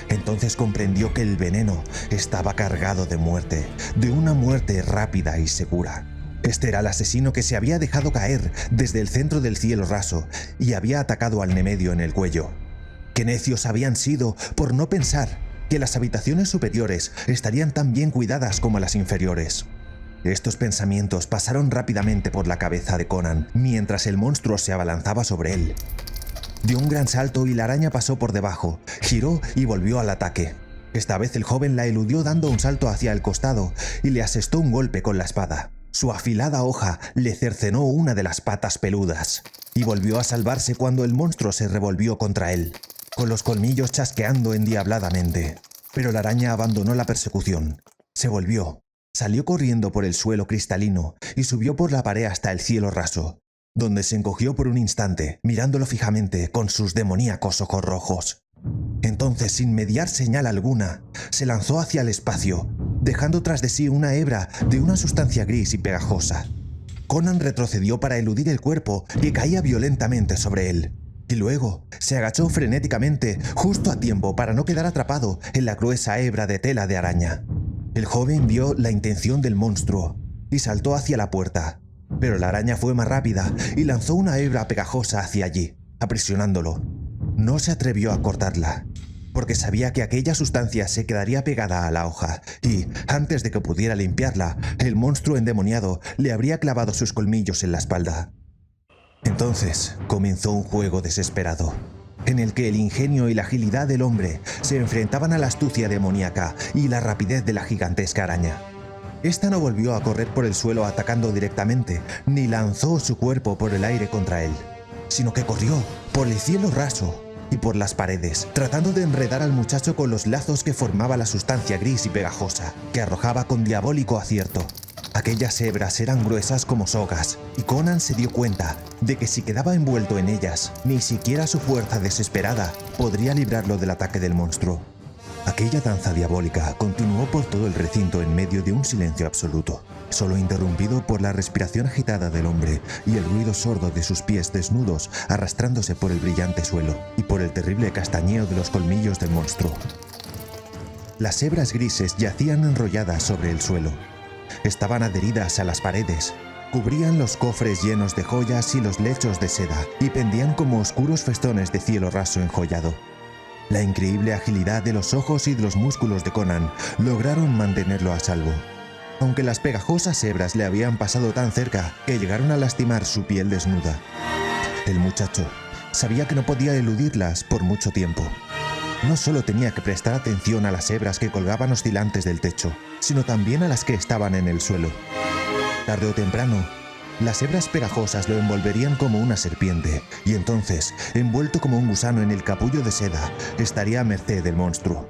Speaker 1: Entonces comprendió que el veneno estaba cargado de muerte, de una muerte rápida y segura. Este era el asesino que se había dejado caer desde el centro del cielo raso y había atacado al Nemedio en el cuello. Qué necios habían sido por no pensar que las habitaciones superiores estarían tan bien cuidadas como las inferiores. Estos pensamientos pasaron rápidamente por la cabeza de Conan mientras el monstruo se abalanzaba sobre él. Dio un gran salto y la araña pasó por debajo, giró y volvió al ataque. Esta vez el joven la eludió dando un salto hacia el costado y le asestó un golpe con la espada. Su afilada hoja le cercenó una de las patas peludas y volvió a salvarse cuando el monstruo se revolvió contra él, con los colmillos chasqueando endiabladamente. Pero la araña abandonó la persecución. Se volvió, salió corriendo por el suelo cristalino y subió por la pared hasta el cielo raso, donde se encogió por un instante, mirándolo fijamente con sus demoníacos ojos rojos. Entonces, sin mediar señal alguna, se lanzó hacia el espacio, dejando tras de sí una hebra de una sustancia gris y pegajosa. Conan retrocedió para eludir el cuerpo que caía violentamente sobre él, y luego se agachó frenéticamente justo a tiempo para no quedar atrapado en la gruesa hebra de tela de araña. El joven vio la intención del monstruo y saltó hacia la puerta, pero la araña fue más rápida y lanzó una hebra pegajosa hacia allí, aprisionándolo. No se atrevió a cortarla, porque sabía que aquella sustancia se quedaría pegada a la hoja y, antes de que pudiera limpiarla, el monstruo endemoniado le habría clavado sus colmillos en la espalda. Entonces comenzó un juego desesperado, en el que el ingenio y la agilidad del hombre se enfrentaban a la astucia demoníaca y la rapidez de la gigantesca araña. Esta no volvió a correr por el suelo atacando directamente, ni lanzó su cuerpo por el aire contra él, sino que corrió por el cielo raso, y por las paredes, tratando de enredar al muchacho con los lazos que formaba la sustancia gris y pegajosa, que arrojaba con diabólico acierto. Aquellas hebras eran gruesas como sogas, y Conan se dio cuenta de que si quedaba envuelto en ellas, ni siquiera su fuerza desesperada podría librarlo del ataque del monstruo. Aquella danza diabólica continuó por todo el recinto en medio de un silencio absoluto, solo interrumpido por la respiración agitada del hombre y el ruido sordo de sus pies desnudos arrastrándose por el brillante suelo y por el terrible castañeo de los colmillos del monstruo. Las hebras grises yacían enrolladas sobre el suelo. Estaban adheridas a las paredes, cubrían los cofres llenos de joyas y los lechos de seda y pendían como oscuros festones de cielo raso enjollado. La increíble agilidad de los ojos y de los músculos de Conan lograron mantenerlo a salvo, aunque las pegajosas hebras le habían pasado tan cerca que llegaron a lastimar su piel desnuda. El muchacho sabía que no podía eludirlas por mucho tiempo. No solo tenía que prestar atención a las hebras que colgaban oscilantes del techo, sino también a las que estaban en el suelo. Tarde o temprano, las hebras pegajosas lo envolverían como una serpiente, y entonces, envuelto como un gusano en el capullo de seda, estaría a merced del monstruo.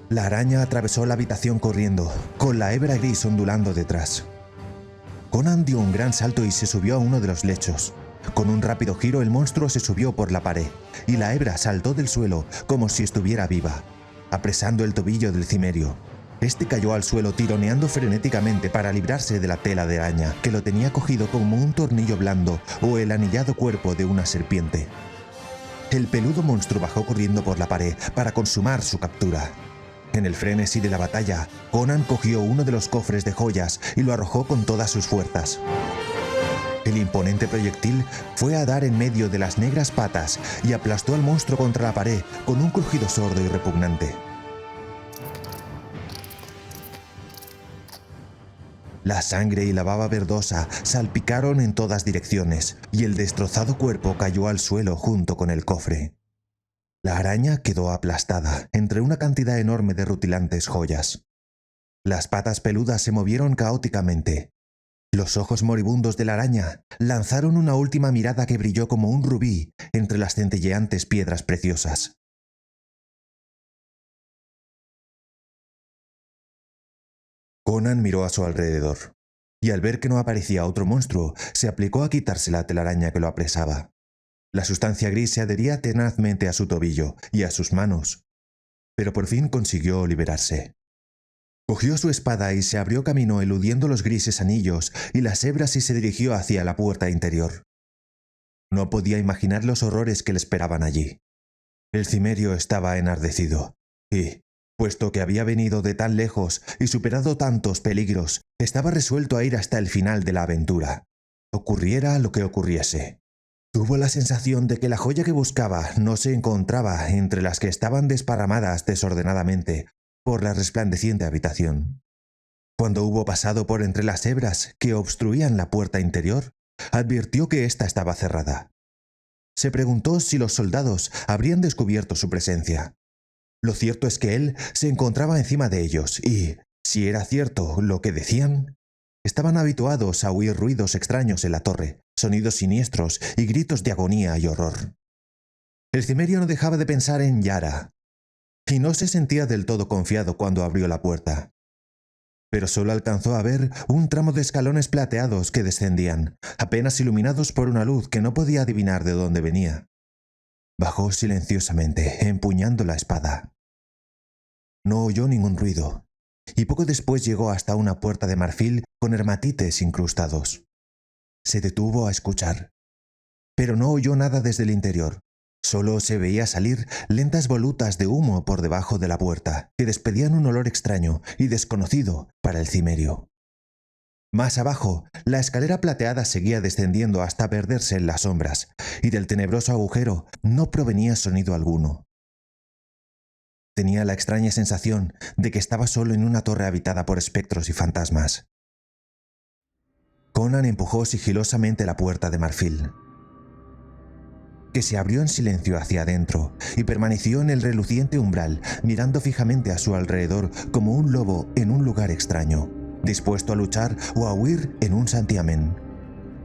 Speaker 1: La araña atravesó la habitación corriendo, con la hebra gris ondulando detrás. Conan dio un gran salto y se subió a uno de los lechos. Con un rápido giro el monstruo se subió por la pared, y la hebra saltó del suelo como si estuviera viva, apresando el tobillo del cimerio. Este cayó al suelo tironeando frenéticamente para librarse de la tela de araña, que lo tenía cogido como un tornillo blando o el anillado cuerpo de una serpiente. El peludo monstruo bajó corriendo por la pared para consumar su captura. En el frenesí de la batalla, Conan cogió uno de los cofres de joyas y lo arrojó con todas sus fuerzas. El imponente proyectil fue a dar en medio de las negras patas y aplastó al monstruo contra la pared con un crujido sordo y repugnante. La sangre y la baba verdosa salpicaron en todas direcciones, y el destrozado cuerpo cayó al suelo junto con el cofre. La araña quedó aplastada entre una cantidad enorme de rutilantes joyas. Las patas peludas se movieron caóticamente. Los ojos moribundos de la araña lanzaron una última mirada que brilló como un rubí entre las centelleantes piedras preciosas. Conan miró a su alrededor, y al ver que no aparecía otro monstruo, se aplicó a quitarse la telaraña que lo apresaba. La sustancia gris se adhería tenazmente a su tobillo y a sus manos, pero por fin consiguió liberarse. Cogió su espada y se abrió camino eludiendo los grises anillos y las hebras y se dirigió hacia la puerta interior. No podía imaginar los horrores que le esperaban allí. El cimerio estaba enardecido, y, puesto que había venido de tan lejos y superado tantos peligros, estaba resuelto a ir hasta el final de la aventura, ocurriera lo que ocurriese. Tuvo la sensación de que la joya que buscaba no se encontraba entre las que estaban desparramadas desordenadamente por la resplandeciente habitación. Cuando hubo pasado por entre las hebras que obstruían la puerta interior, advirtió que ésta estaba cerrada. Se preguntó si los soldados habrían descubierto su presencia. Lo cierto es que él se encontraba encima de ellos y, si era cierto lo que decían, estaban habituados a oír ruidos extraños en la torre, sonidos siniestros y gritos de agonía y horror. El cimerio no dejaba de pensar en Yara, y no se sentía del todo confiado cuando abrió la puerta. Pero solo alcanzó a ver un tramo de escalones plateados que descendían, apenas iluminados por una luz que no podía adivinar de dónde venía. Bajó silenciosamente, empuñando la espada. No oyó ningún ruido, y poco después llegó hasta una puerta de marfil con hermatites incrustados. Se detuvo a escuchar, pero no oyó nada desde el interior. Solo se veía salir lentas volutas de humo por debajo de la puerta, que despedían un olor extraño y desconocido para el cimerio. Más abajo, la escalera plateada seguía descendiendo hasta perderse en las sombras, y del tenebroso agujero no provenía sonido alguno. Tenía la extraña sensación de que estaba solo en una torre habitada por espectros y fantasmas. Conan empujó sigilosamente la puerta de marfil, que se abrió en silencio hacia adentro, y permaneció en el reluciente umbral, mirando fijamente a su alrededor como un lobo en un lugar extraño, dispuesto a luchar o a huir en un santiamén.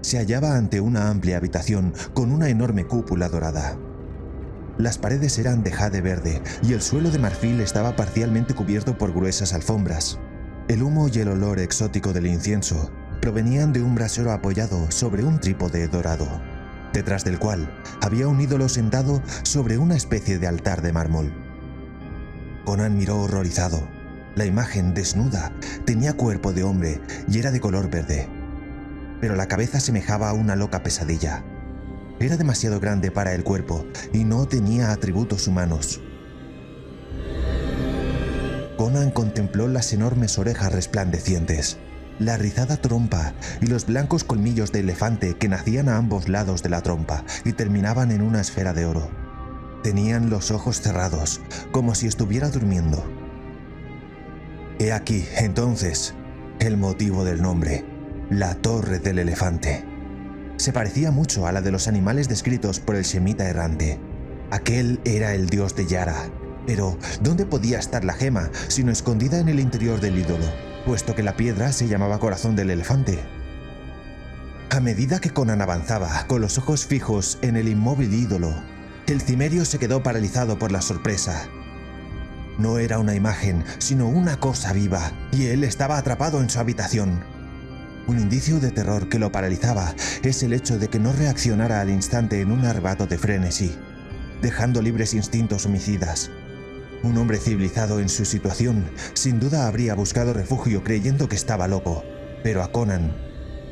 Speaker 1: Se hallaba ante una amplia habitación con una enorme cúpula dorada. Las paredes eran de jade verde y el suelo de marfil estaba parcialmente cubierto por gruesas alfombras. El humo y el olor exótico del incienso provenían de un brasero apoyado sobre un trípode dorado, detrás del cual había un ídolo sentado sobre una especie de altar de mármol. Conan miró horrorizado. La imagen, desnuda, tenía cuerpo de hombre y era de color verde, pero la cabeza semejaba a una loca pesadilla. Era demasiado grande para el cuerpo y no tenía atributos humanos. Conan contempló las enormes orejas resplandecientes, la rizada trompa y los blancos colmillos de elefante que nacían a ambos lados de la trompa y terminaban en una esfera de oro. Tenían los ojos cerrados, como si estuviera durmiendo. He aquí, entonces, el motivo del nombre, la Torre del Elefante. Se parecía mucho a la de los animales descritos por el semita errante. Aquel era el dios de Yara, pero ¿dónde podía estar la gema sino escondida en el interior del ídolo, puesto que la piedra se llamaba corazón del elefante? A medida que Conan avanzaba, con los ojos fijos en el inmóvil ídolo, el cimerio se quedó paralizado por la sorpresa. No era una imagen, sino una cosa viva, y él estaba atrapado en su habitación. Un indicio de terror que lo paralizaba es el hecho de que no reaccionara al instante en un arrebato de frenesí, dejando libres instintos homicidas. Un hombre civilizado en su situación sin duda habría buscado refugio creyendo que estaba loco, pero a Conan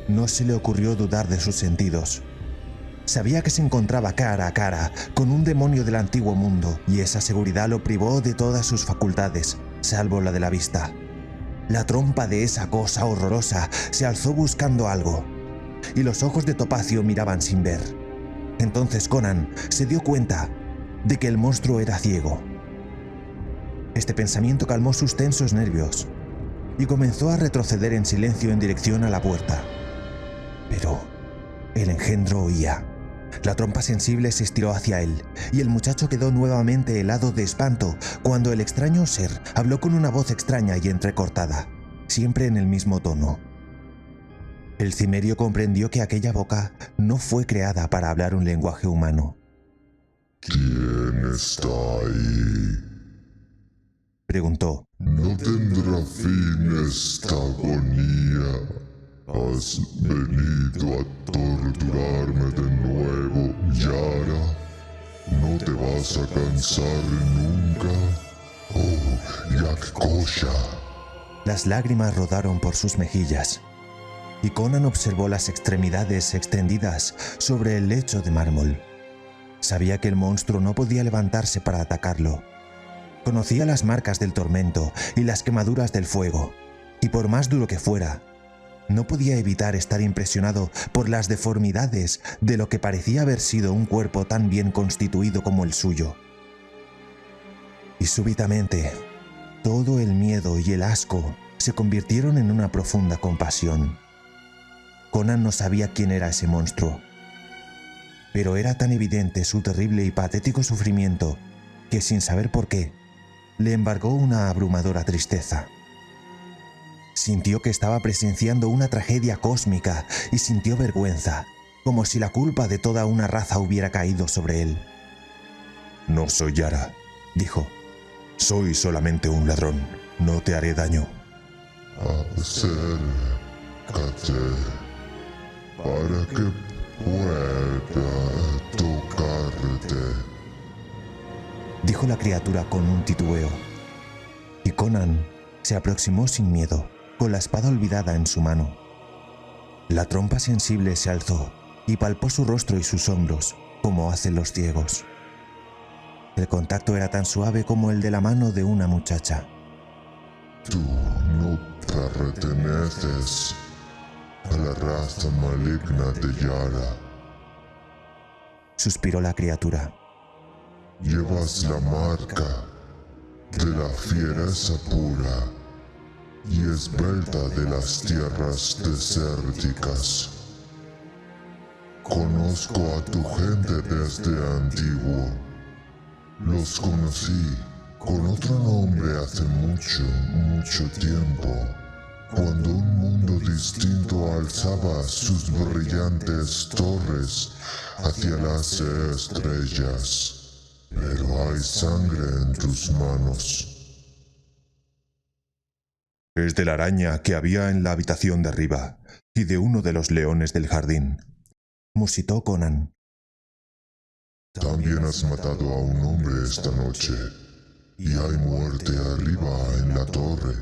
Speaker 1: no se le ocurrió dudar de sus sentidos. Sabía que se encontraba cara a cara con un demonio del antiguo mundo y esa seguridad lo privó de todas sus facultades, salvo la de la vista. La trompa de esa cosa horrorosa se alzó buscando algo, y los ojos de Topacio miraban sin ver. Entonces Conan se dio cuenta de que el monstruo era ciego. Este pensamiento calmó sus tensos nervios y comenzó a retroceder en silencio en dirección a la puerta. Pero el engendro oía. La trompa sensible se estiró hacia él, y el muchacho quedó nuevamente helado de espanto cuando el extraño ser habló con una voz extraña y entrecortada, siempre en el mismo tono. El cimerio comprendió que aquella boca no fue creada para hablar un lenguaje humano.
Speaker 2: ¿Quién está ahí?
Speaker 1: Preguntó.
Speaker 2: ¿No tendrá fin esta agonía? ¿Has venido a torturarme de nuevo, Yara? ¿No te vas a cansar nunca? ¡Oh, Yakkosha!
Speaker 1: Las lágrimas rodaron por sus mejillas, y Conan observó las extremidades extendidas sobre el lecho de mármol. Sabía que el monstruo no podía levantarse para atacarlo. Conocía las marcas del tormento y las quemaduras del fuego, y por más duro que fuera, no podía evitar estar impresionado por las deformidades de lo que parecía haber sido un cuerpo tan bien constituido como el suyo. Y súbitamente, todo el miedo y el asco se convirtieron en una profunda compasión. Conan no sabía quién era ese monstruo, pero era tan evidente su terrible y patético sufrimiento que, sin saber por qué, le embargó una abrumadora tristeza. Sintió que estaba presenciando una tragedia cósmica y sintió vergüenza, como si la culpa de toda una raza hubiera caído sobre él.
Speaker 2: No soy Yara,
Speaker 1: dijo.
Speaker 2: Soy solamente un ladrón. No te haré daño.
Speaker 3: Acércate para que pueda tocarte,
Speaker 1: dijo la criatura con un titubeo. Y Conan se aproximó sin miedo, con la espada olvidada en su mano. La trompa sensible se alzó y palpó su rostro y sus hombros, como hacen los ciegos. El contacto era tan suave como el de la mano de una muchacha.
Speaker 3: tú no perteneces a la raza maligna de Yara.
Speaker 1: Suspiró la criatura.
Speaker 3: Llevas la marca de la fiereza pura y esbelta de las tierras desérticas. Conozco a tu gente desde antiguo. Los conocí con otro nombre hace mucho, mucho tiempo, cuando un mundo distinto alzaba sus brillantes torres hacia las estrellas. pero hay sangre en tus manos.
Speaker 2: Es de la araña que había en la habitación de arriba y de uno de los leones del jardín,
Speaker 1: musitó Conan.
Speaker 3: También has matado a un hombre esta noche, y hay muerte arriba en la torre.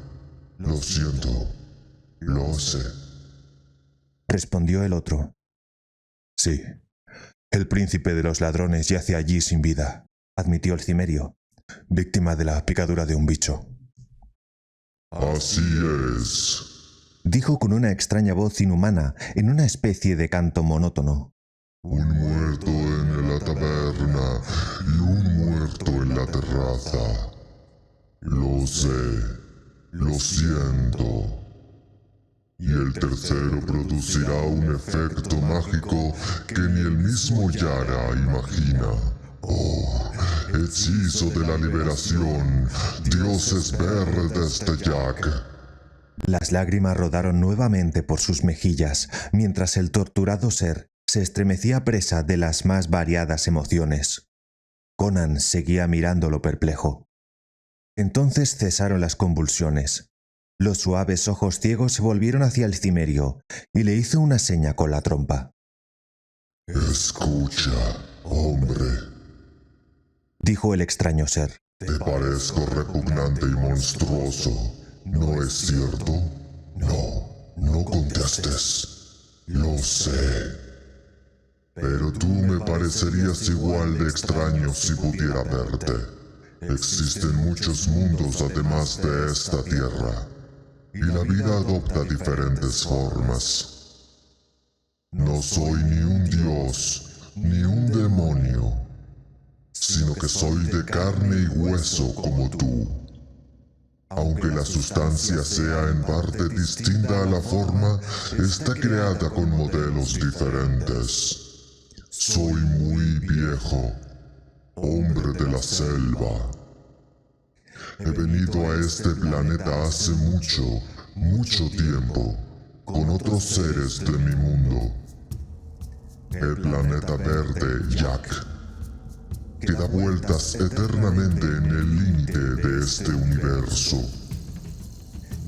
Speaker 3: Lo siento, lo sé.
Speaker 1: Respondió el otro.
Speaker 2: Sí, el príncipe de los ladrones yace allí sin vida,
Speaker 1: admitió el cimerio,
Speaker 2: víctima de la picadura de un bicho.
Speaker 3: Así es,
Speaker 1: dijo con una extraña voz inhumana en una especie de canto monótono.
Speaker 3: un muerto en la taberna y un muerto en la terraza. Lo sé, lo siento. Y el tercero producirá un efecto mágico que ni el mismo Yara imagina. Oh, hechizo de la liberación, dioses verdes de Jack.
Speaker 1: Las lágrimas rodaron nuevamente por sus mejillas, mientras el torturado ser se estremecía presa de las más variadas emociones. Conan seguía mirándolo perplejo. Entonces cesaron las convulsiones. Los suaves ojos ciegos se volvieron hacia el cimerio y le hizo una seña con la trompa.
Speaker 3: Escucha, hombre.
Speaker 1: Dijo el extraño ser.
Speaker 3: Te parezco repugnante y monstruoso, ¿no es cierto? No contestes. Lo sé. Pero tú me parecerías igual de extraño si pudiera verte. Existen muchos mundos además de esta tierra, y la vida adopta diferentes formas. No soy ni un dios, ni un demonio, sino que soy de carne y hueso como tú. Aunque la sustancia sea en parte distinta a la forma, está creada con modelos diferentes. Soy muy viejo, hombre de la selva. He venido a este planeta hace mucho tiempo, con otros seres de mi mundo. El planeta verde, Jack, que da vueltas eternamente en el límite de este universo.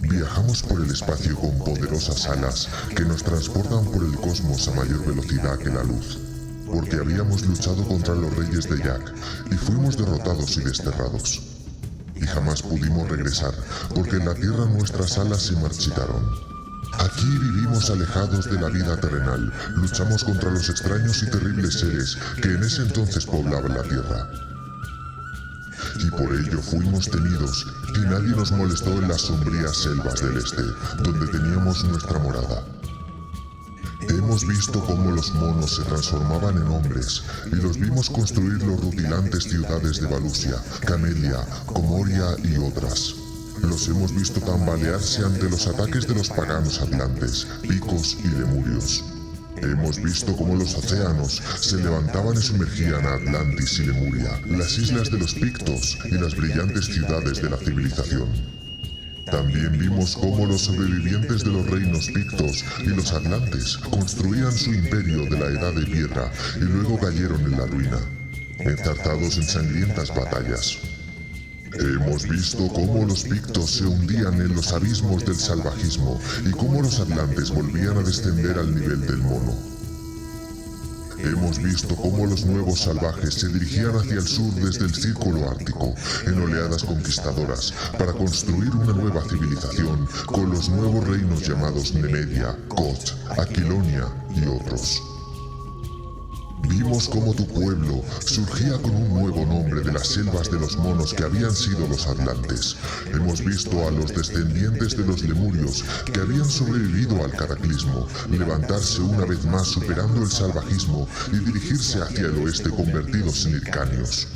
Speaker 3: Viajamos por el espacio con poderosas alas que nos transportan por el cosmos a mayor velocidad que la luz, porque habíamos luchado contra los reyes de Jack y fuimos derrotados y desterrados. Y jamás pudimos regresar, porque en la Tierra nuestras alas se marchitaron. Aquí vivimos alejados de la vida terrenal, luchamos contra los extraños y terribles seres que en ese entonces poblaban la Tierra. Y por ello fuimos temidos, y nadie nos molestó en las sombrías selvas del este, donde teníamos nuestra morada. Hemos visto cómo los monos se transformaban en hombres, y los vimos construir los rutilantes ciudades de Valusia, Camelia, Comoria y otras. Los hemos visto tambalearse ante los ataques de los paganos atlantes, picos y lemurios. Hemos visto cómo los océanos se levantaban y sumergían a Atlantis y Lemuria, las islas de los Pictos y las brillantes ciudades de la civilización. También vimos cómo los sobrevivientes de los reinos Pictos y los Atlantes construían su imperio de la Edad de Piedra y luego cayeron en la ruina, enzarzados en sangrientas batallas. Hemos visto cómo los Pictos se hundían en los abismos del salvajismo y cómo los Atlantes volvían a descender al nivel del mono. Hemos visto cómo los nuevos salvajes se dirigían hacia el sur desde el círculo ártico, en oleadas conquistadoras, para construir una nueva civilización con los nuevos reinos llamados Nemedia, Koth, Aquilonia y otros. Vimos cómo tu pueblo surgía con un nuevo nombre de las selvas de los monos que habían sido los atlantes. Hemos visto a los descendientes de los lemurios que habían sobrevivido al cataclismo levantarse una vez más superando el salvajismo y dirigirse hacia el oeste convertidos en hircanios.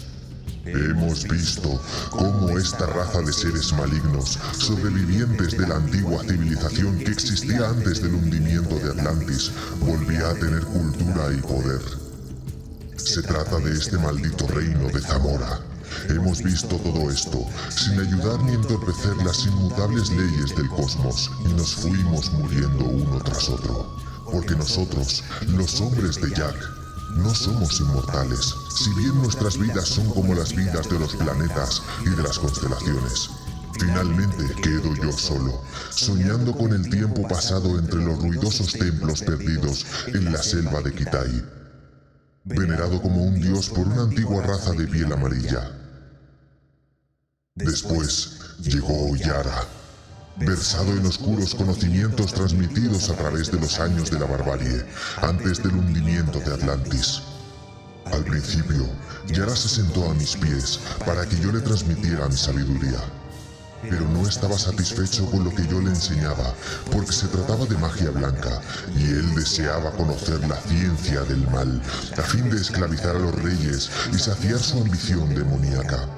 Speaker 3: Hemos visto cómo esta raza de seres malignos, sobrevivientes de la antigua civilización que existía antes del hundimiento de Atlantis, volvía a tener cultura y poder. Se trata de este maldito reino de Zamora. Hemos visto todo esto, sin ayudar ni entorpecer las inmutables leyes del cosmos, y nos fuimos muriendo uno tras otro. Porque nosotros, los hombres de Jack, No somos inmortales, si bien nuestras vidas son como las vidas de los planetas y de las constelaciones. Finalmente quedo yo solo, soñando con el tiempo pasado entre los ruidosos templos perdidos en la selva de Kitai, venerado como un dios por una antigua raza de piel amarilla. Después llegó Yara, versado en oscuros conocimientos transmitidos a través de los años de la barbarie, antes del hundimiento de Atlantis. Al principio, Yara se sentó a mis pies para que yo le transmitiera mi sabiduría. Pero no estaba satisfecho con lo que yo le enseñaba, porque se trataba de magia blanca, y él deseaba conocer la ciencia del mal, a fin de esclavizar a los reyes y saciar su ambición demoníaca.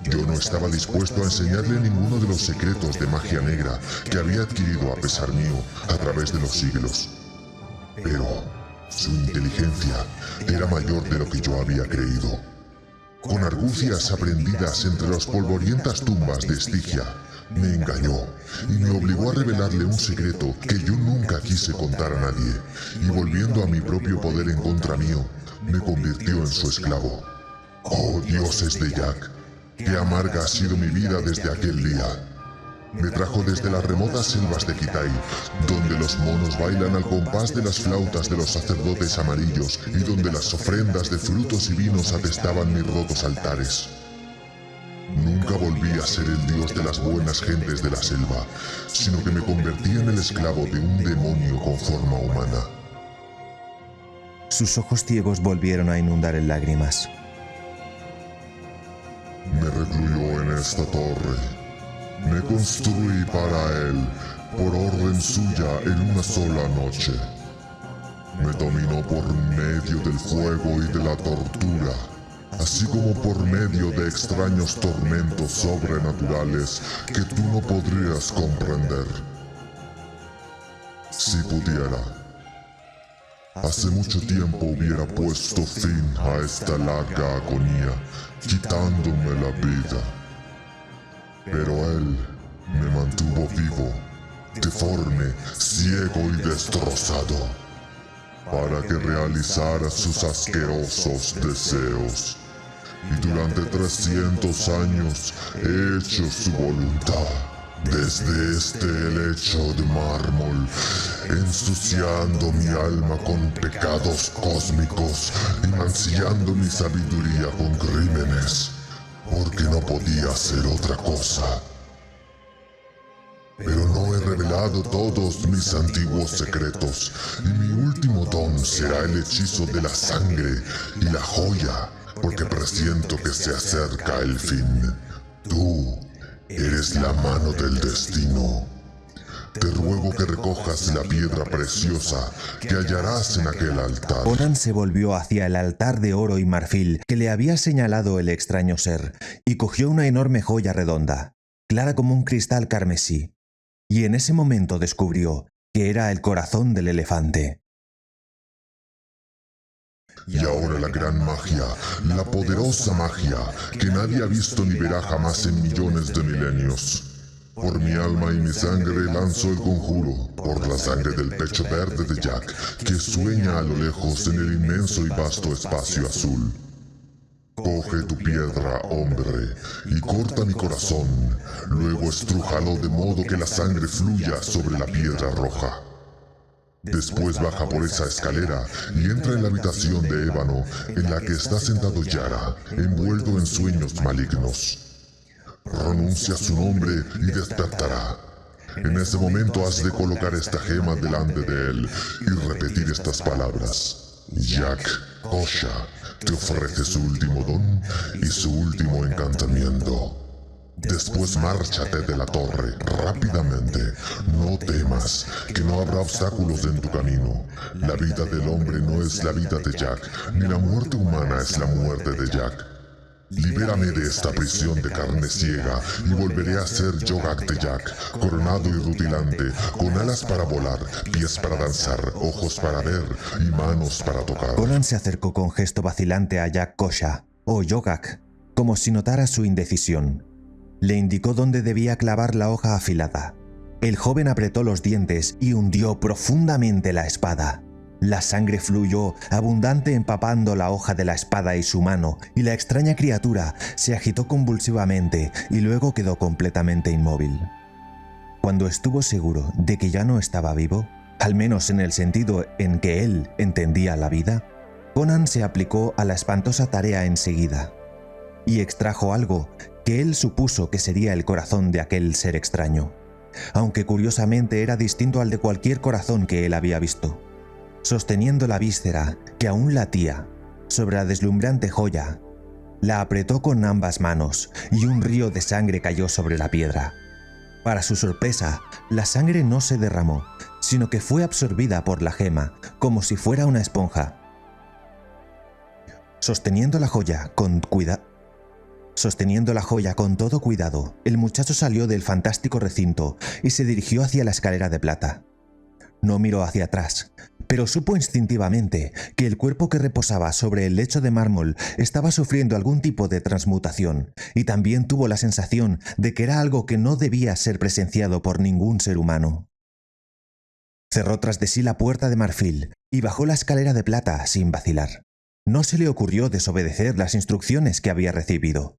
Speaker 3: Yo no estaba dispuesto a enseñarle ninguno de los secretos de magia negra que había adquirido a pesar mío a través de los siglos. Pero su inteligencia era mayor de lo que yo había creído. Con argucias aprendidas entre las polvorientas tumbas de Estigia, me engañó y me obligó a revelarle un secreto que yo nunca quise contar a nadie, y volviendo a mi propio poder en contra mío, me convirtió en su esclavo. ¡Oh, dioses de Jack! ¡Qué amarga ha sido mi vida desde aquel día! Me trajo desde las remotas selvas de Kitai, donde los monos bailan al compás de las flautas de los sacerdotes amarillos y donde las ofrendas de frutos y vinos atestaban mis rotos altares. Nunca volví a ser el dios de las buenas gentes de la selva, sino que me convertí en el esclavo de un demonio con forma humana.
Speaker 1: Sus ojos ciegos volvieron a inundar en lágrimas.
Speaker 3: Me recluyó en esta torre. Me construí para él, por orden suya, en una sola noche. Me dominó por medio del fuego y de la tortura, así como por medio de extraños tormentos sobrenaturales que tú no podrías comprender. Si pudiera, hace mucho tiempo hubiera puesto fin a esta larga agonía, quitándome la vida. Pero él me mantuvo vivo, deforme, ciego y destrozado, para que realizara sus asquerosos deseos. Y durante 300 años he hecho su voluntad, desde este helecho de mármol, ensuciando mi alma con pecados cósmicos y mancillando mi sabiduría con crímenes, porque no podía hacer otra cosa. Pero no he revelado todos mis antiguos secretos, y mi último don será el hechizo de la sangre y la joya, porque presiento que se acerca el fin. Tú eres la mano del destino. Te ruego que recojas la piedra preciosa que hallarás en aquel altar.
Speaker 1: Conan se volvió hacia el altar de oro y marfil que le había señalado el extraño ser, y cogió una enorme joya redonda, clara como un cristal carmesí, y en ese momento descubrió que era el corazón del elefante.
Speaker 3: Y ahora la gran magia, la poderosa magia, que nadie ha visto ni verá jamás en millones de milenios. Por mi alma y mi sangre lanzo el conjuro, por la sangre del pecho verde de Jack, que sueña a lo lejos en el inmenso y vasto espacio azul. Coge tu piedra, hombre, y corta mi corazón, luego estrújalo de modo que la sangre fluya sobre la piedra roja. Después baja por esa escalera y entra en la habitación de ébano en la que está sentado Yara, envuelto en sueños malignos. Pronuncia su nombre y despertará. En ese momento has de colocar esta gema delante de él y repetir estas palabras. Jack Kosha te ofrece su último don y su último encantamiento. Después márchate de la torre, rápidamente. No temas, que no habrá obstáculos en tu camino. La vida del hombre no es la vida de Jack, ni la muerte humana es la muerte de Jack. Libérame de esta prisión de carne ciega y volveré a ser Yogak de Jack, coronado y rutilante, con alas para volar, pies para danzar, ojos para ver y manos para tocar.
Speaker 1: Conan se acercó con gesto vacilante a Jack Kosha, o Yogak, como si notara su indecisión. Le indicó dónde debía clavar la hoja afilada. El joven apretó los dientes y hundió profundamente la espada. La sangre fluyó, abundante, empapando la hoja de la espada y su mano, y la extraña criatura se agitó convulsivamente y luego quedó completamente inmóvil. Cuando estuvo seguro de que ya no estaba vivo, al menos en el sentido en que él entendía la vida, Conan se aplicó a la espantosa tarea enseguida y extrajo algo que él supuso que sería el corazón de aquel ser extraño, aunque curiosamente era distinto al de cualquier corazón que él había visto. Sosteniendo la víscera, que aún latía, sobre la deslumbrante joya, la apretó con ambas manos y un río de sangre cayó sobre la piedra. Para su sorpresa, la sangre no se derramó, sino que fue absorbida por la gema, como si fuera una esponja. Sosteniendo la joya con todo cuidado, el muchacho salió del fantástico recinto y se dirigió hacia la escalera de plata. No miró hacia atrás, pero supo instintivamente que el cuerpo que reposaba sobre el lecho de mármol estaba sufriendo algún tipo de transmutación, y también tuvo la sensación de que era algo que no debía ser presenciado por ningún ser humano. Cerró tras de sí la puerta de marfil y bajó la escalera de plata sin vacilar. No se le ocurrió desobedecer las instrucciones que había recibido.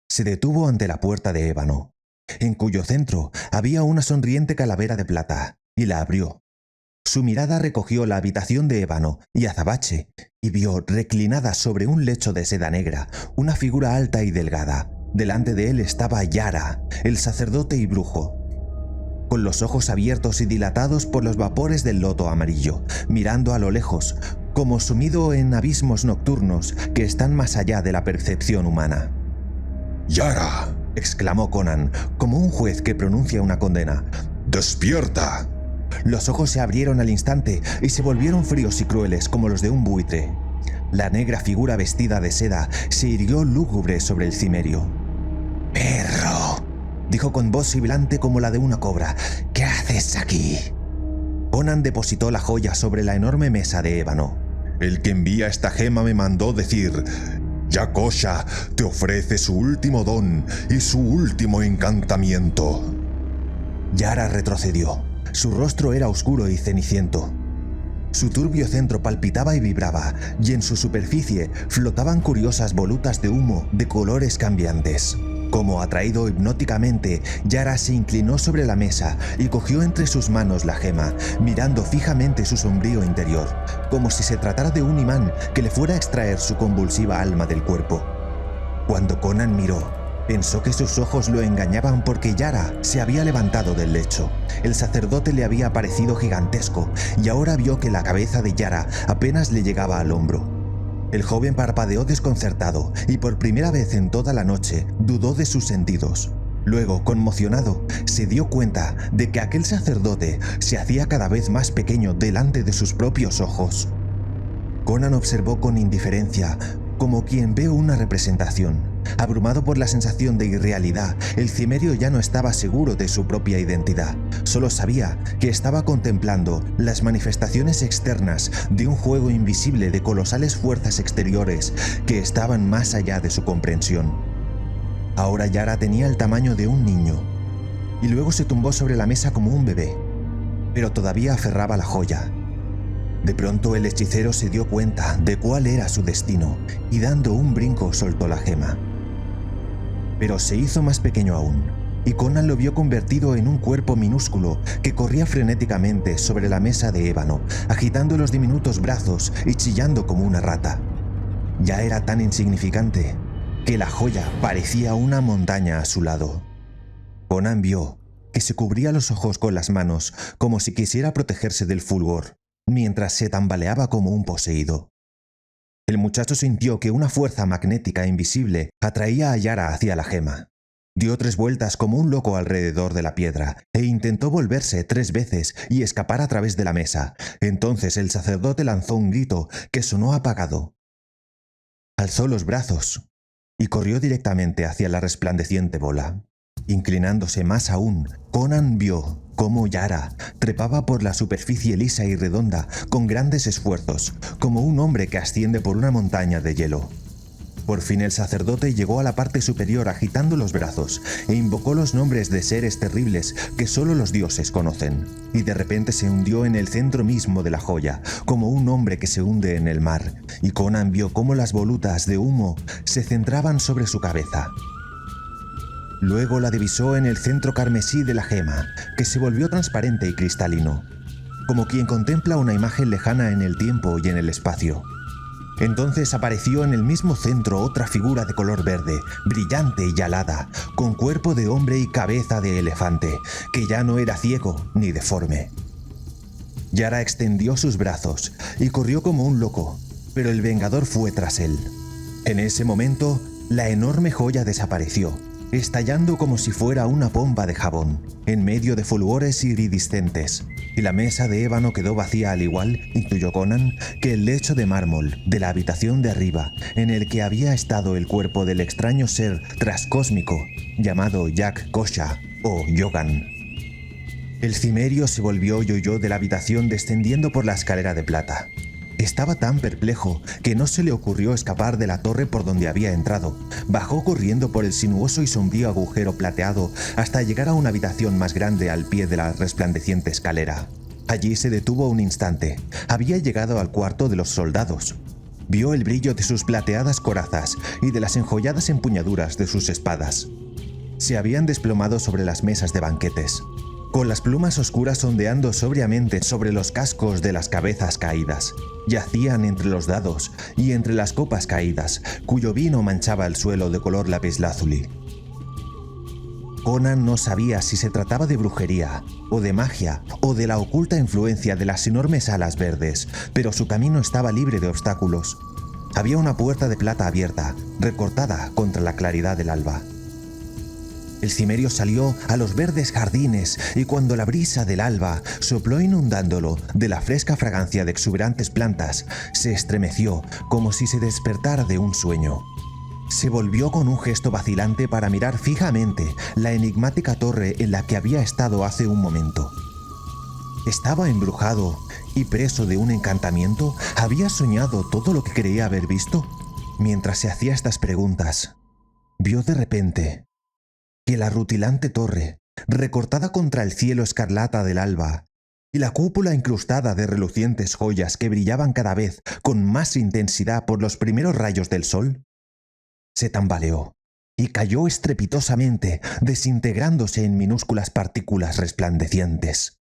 Speaker 1: Se detuvo ante la puerta de ébano, en cuyo centro había una sonriente calavera de plata, y la abrió. Su mirada recogió la habitación de ébano y azabache y vio reclinada sobre un lecho de seda negra una figura alta y delgada. Delante de él estaba Yara, el sacerdote y brujo, con los ojos abiertos y dilatados por los vapores del loto amarillo, mirando a lo lejos, como sumido en abismos nocturnos que están más allá de la percepción humana.
Speaker 2: ¡Yara!,
Speaker 1: exclamó Conan, como un juez que pronuncia una condena.
Speaker 2: ¡despierta!
Speaker 1: Los ojos se abrieron al instante y se volvieron fríos y crueles como los de un buitre. La negra figura vestida de seda se irguió lúgubre sobre el cimerio. «¡Perro!», dijo con voz sibilante como la de una cobra. «¿Qué haces aquí?». Conan depositó la joya sobre la enorme mesa de ébano.
Speaker 2: El que envía esta gema me mandó decir: Yakosha te ofrece su último don y su último encantamiento.
Speaker 1: Yara retrocedió. Su rostro era oscuro y ceniciento. Su turbio centro palpitaba y vibraba, y en su superficie flotaban curiosas volutas de humo de colores cambiantes. Como atraído hipnóticamente, Yara se inclinó sobre la mesa y cogió entre sus manos la gema, mirando fijamente su sombrío interior, como si se tratara de un imán que le fuera a extraer su convulsiva alma del cuerpo. Cuando Conan miró, pensó que sus ojos lo engañaban porque Yara se había levantado del lecho. El sacerdote le había parecido gigantesco y ahora vio que la cabeza de Yara apenas le llegaba al hombro. El joven parpadeó desconcertado y por primera vez en toda la noche dudó de sus sentidos. Luego, conmocionado, se dio cuenta de que aquel sacerdote se hacía cada vez más pequeño delante de sus propios ojos. Conan observó con indiferencia, como quien ve una representación. Abrumado por la sensación de irrealidad, el cimerio ya no estaba seguro de su propia identidad. Solo sabía que estaba contemplando las manifestaciones externas de un juego invisible de colosales fuerzas exteriores que estaban más allá de su comprensión. Ahora Yara tenía el tamaño de un niño, y luego se tumbó sobre la mesa como un bebé, pero todavía aferraba la joya. De pronto el hechicero se dio cuenta de cuál era su destino y dando un brinco soltó la gema. Pero se hizo más pequeño aún, y Conan lo vio convertido en un cuerpo minúsculo que corría frenéticamente sobre la mesa de ébano, agitando los diminutos brazos y chillando como una rata. Ya era tan insignificante que la joya parecía una montaña a su lado. Conan vio que se cubría los ojos con las manos como si quisiera protegerse del fulgor, mientras se tambaleaba como un poseído. El muchacho sintió que una fuerza magnética invisible atraía a Yara hacia la gema. Dio 3 vueltas como un loco alrededor de la piedra e intentó volverse 3 veces y escapar a través de la mesa. Entonces el sacerdote lanzó un grito que sonó apagado. Alzó los brazos y corrió directamente hacia la resplandeciente bola. Inclinándose más aún, Conan vio cómo Yara trepaba por la superficie lisa y redonda con grandes esfuerzos, como un hombre que asciende por una montaña de hielo. Por fin el sacerdote llegó a la parte superior agitando los brazos e invocó los nombres de seres terribles que solo los dioses conocen, y de repente se hundió en el centro mismo de la joya, como un hombre que se hunde en el mar, y Conan vio cómo las volutas de humo se centraban sobre su cabeza. Luego la divisó en el centro carmesí de la gema, que se volvió transparente y cristalino, como quien contempla una imagen lejana en el tiempo y en el espacio. Entonces apareció en el mismo centro otra figura de color verde, brillante y alada, con cuerpo de hombre y cabeza de elefante, que ya no era ciego ni deforme. Yara extendió sus brazos y corrió como un loco, pero el Vengador fue tras él. En ese momento, la enorme joya desapareció, estallando como si fuera una bomba de jabón, en medio de fulgores iridiscentes, y la mesa de ébano quedó vacía al igual, intuyó Conan, que el lecho de mármol de la habitación de arriba, en el que había estado el cuerpo del extraño ser transcósmico llamado Yak-Kosha o Yogan. El cimerio se volvió y huyó de la habitación descendiendo por la escalera de plata. Estaba tan perplejo que no se le ocurrió escapar de la torre por donde había entrado. Bajó corriendo por el sinuoso y sombrío agujero plateado hasta llegar a una habitación más grande al pie de la resplandeciente escalera. Allí se detuvo un instante. Había llegado al cuarto de los soldados. Vio el brillo de sus plateadas corazas y de las enjolladas empuñaduras de sus espadas. Se habían desplomado sobre las mesas de banquetes, con las plumas oscuras ondeando sobriamente sobre los cascos de las cabezas caídas. Yacían entre los dados y entre las copas caídas, cuyo vino manchaba el suelo de color lapislázuli. Conan no sabía si se trataba de brujería, o de magia, o de la oculta influencia de las enormes alas verdes, pero su camino estaba libre de obstáculos. Había una puerta de plata abierta, recortada contra la claridad del alba. El cimerio salió a los verdes jardines y cuando la brisa del alba sopló inundándolo de la fresca fragancia de exuberantes plantas, se estremeció como si se despertara de un sueño. Se volvió con un gesto vacilante para mirar fijamente la enigmática torre en la que había estado hace un momento. ¿Estaba embrujado y preso de un encantamiento? ¿Había soñado todo lo que creía haber visto? Mientras se hacía estas preguntas, vio de repente que la rutilante torre, recortada contra el cielo escarlata del alba, y la cúpula incrustada de relucientes joyas que brillaban cada vez con más intensidad por los primeros rayos del sol, se tambaleó y cayó estrepitosamente, desintegrándose en minúsculas partículas resplandecientes.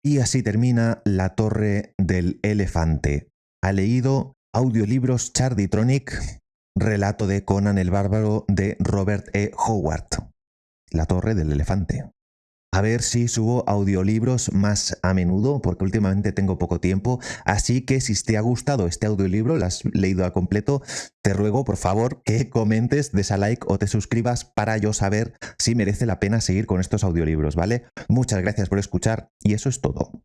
Speaker 1: Y así termina La Torre del Elefante. Ha leído Audiolibros Charditronic, relato de Conan el Bárbaro de Robert E. Howard. La Torre del Elefante. A ver si subo audiolibros más a menudo, porque últimamente tengo poco tiempo, así que si te ha gustado este audiolibro, lo has leído al completo, te ruego por favor que comentes, des a like o te suscribas para yo saber si merece la pena seguir con estos audiolibros, ¿vale? Muchas gracias por escuchar y eso es todo.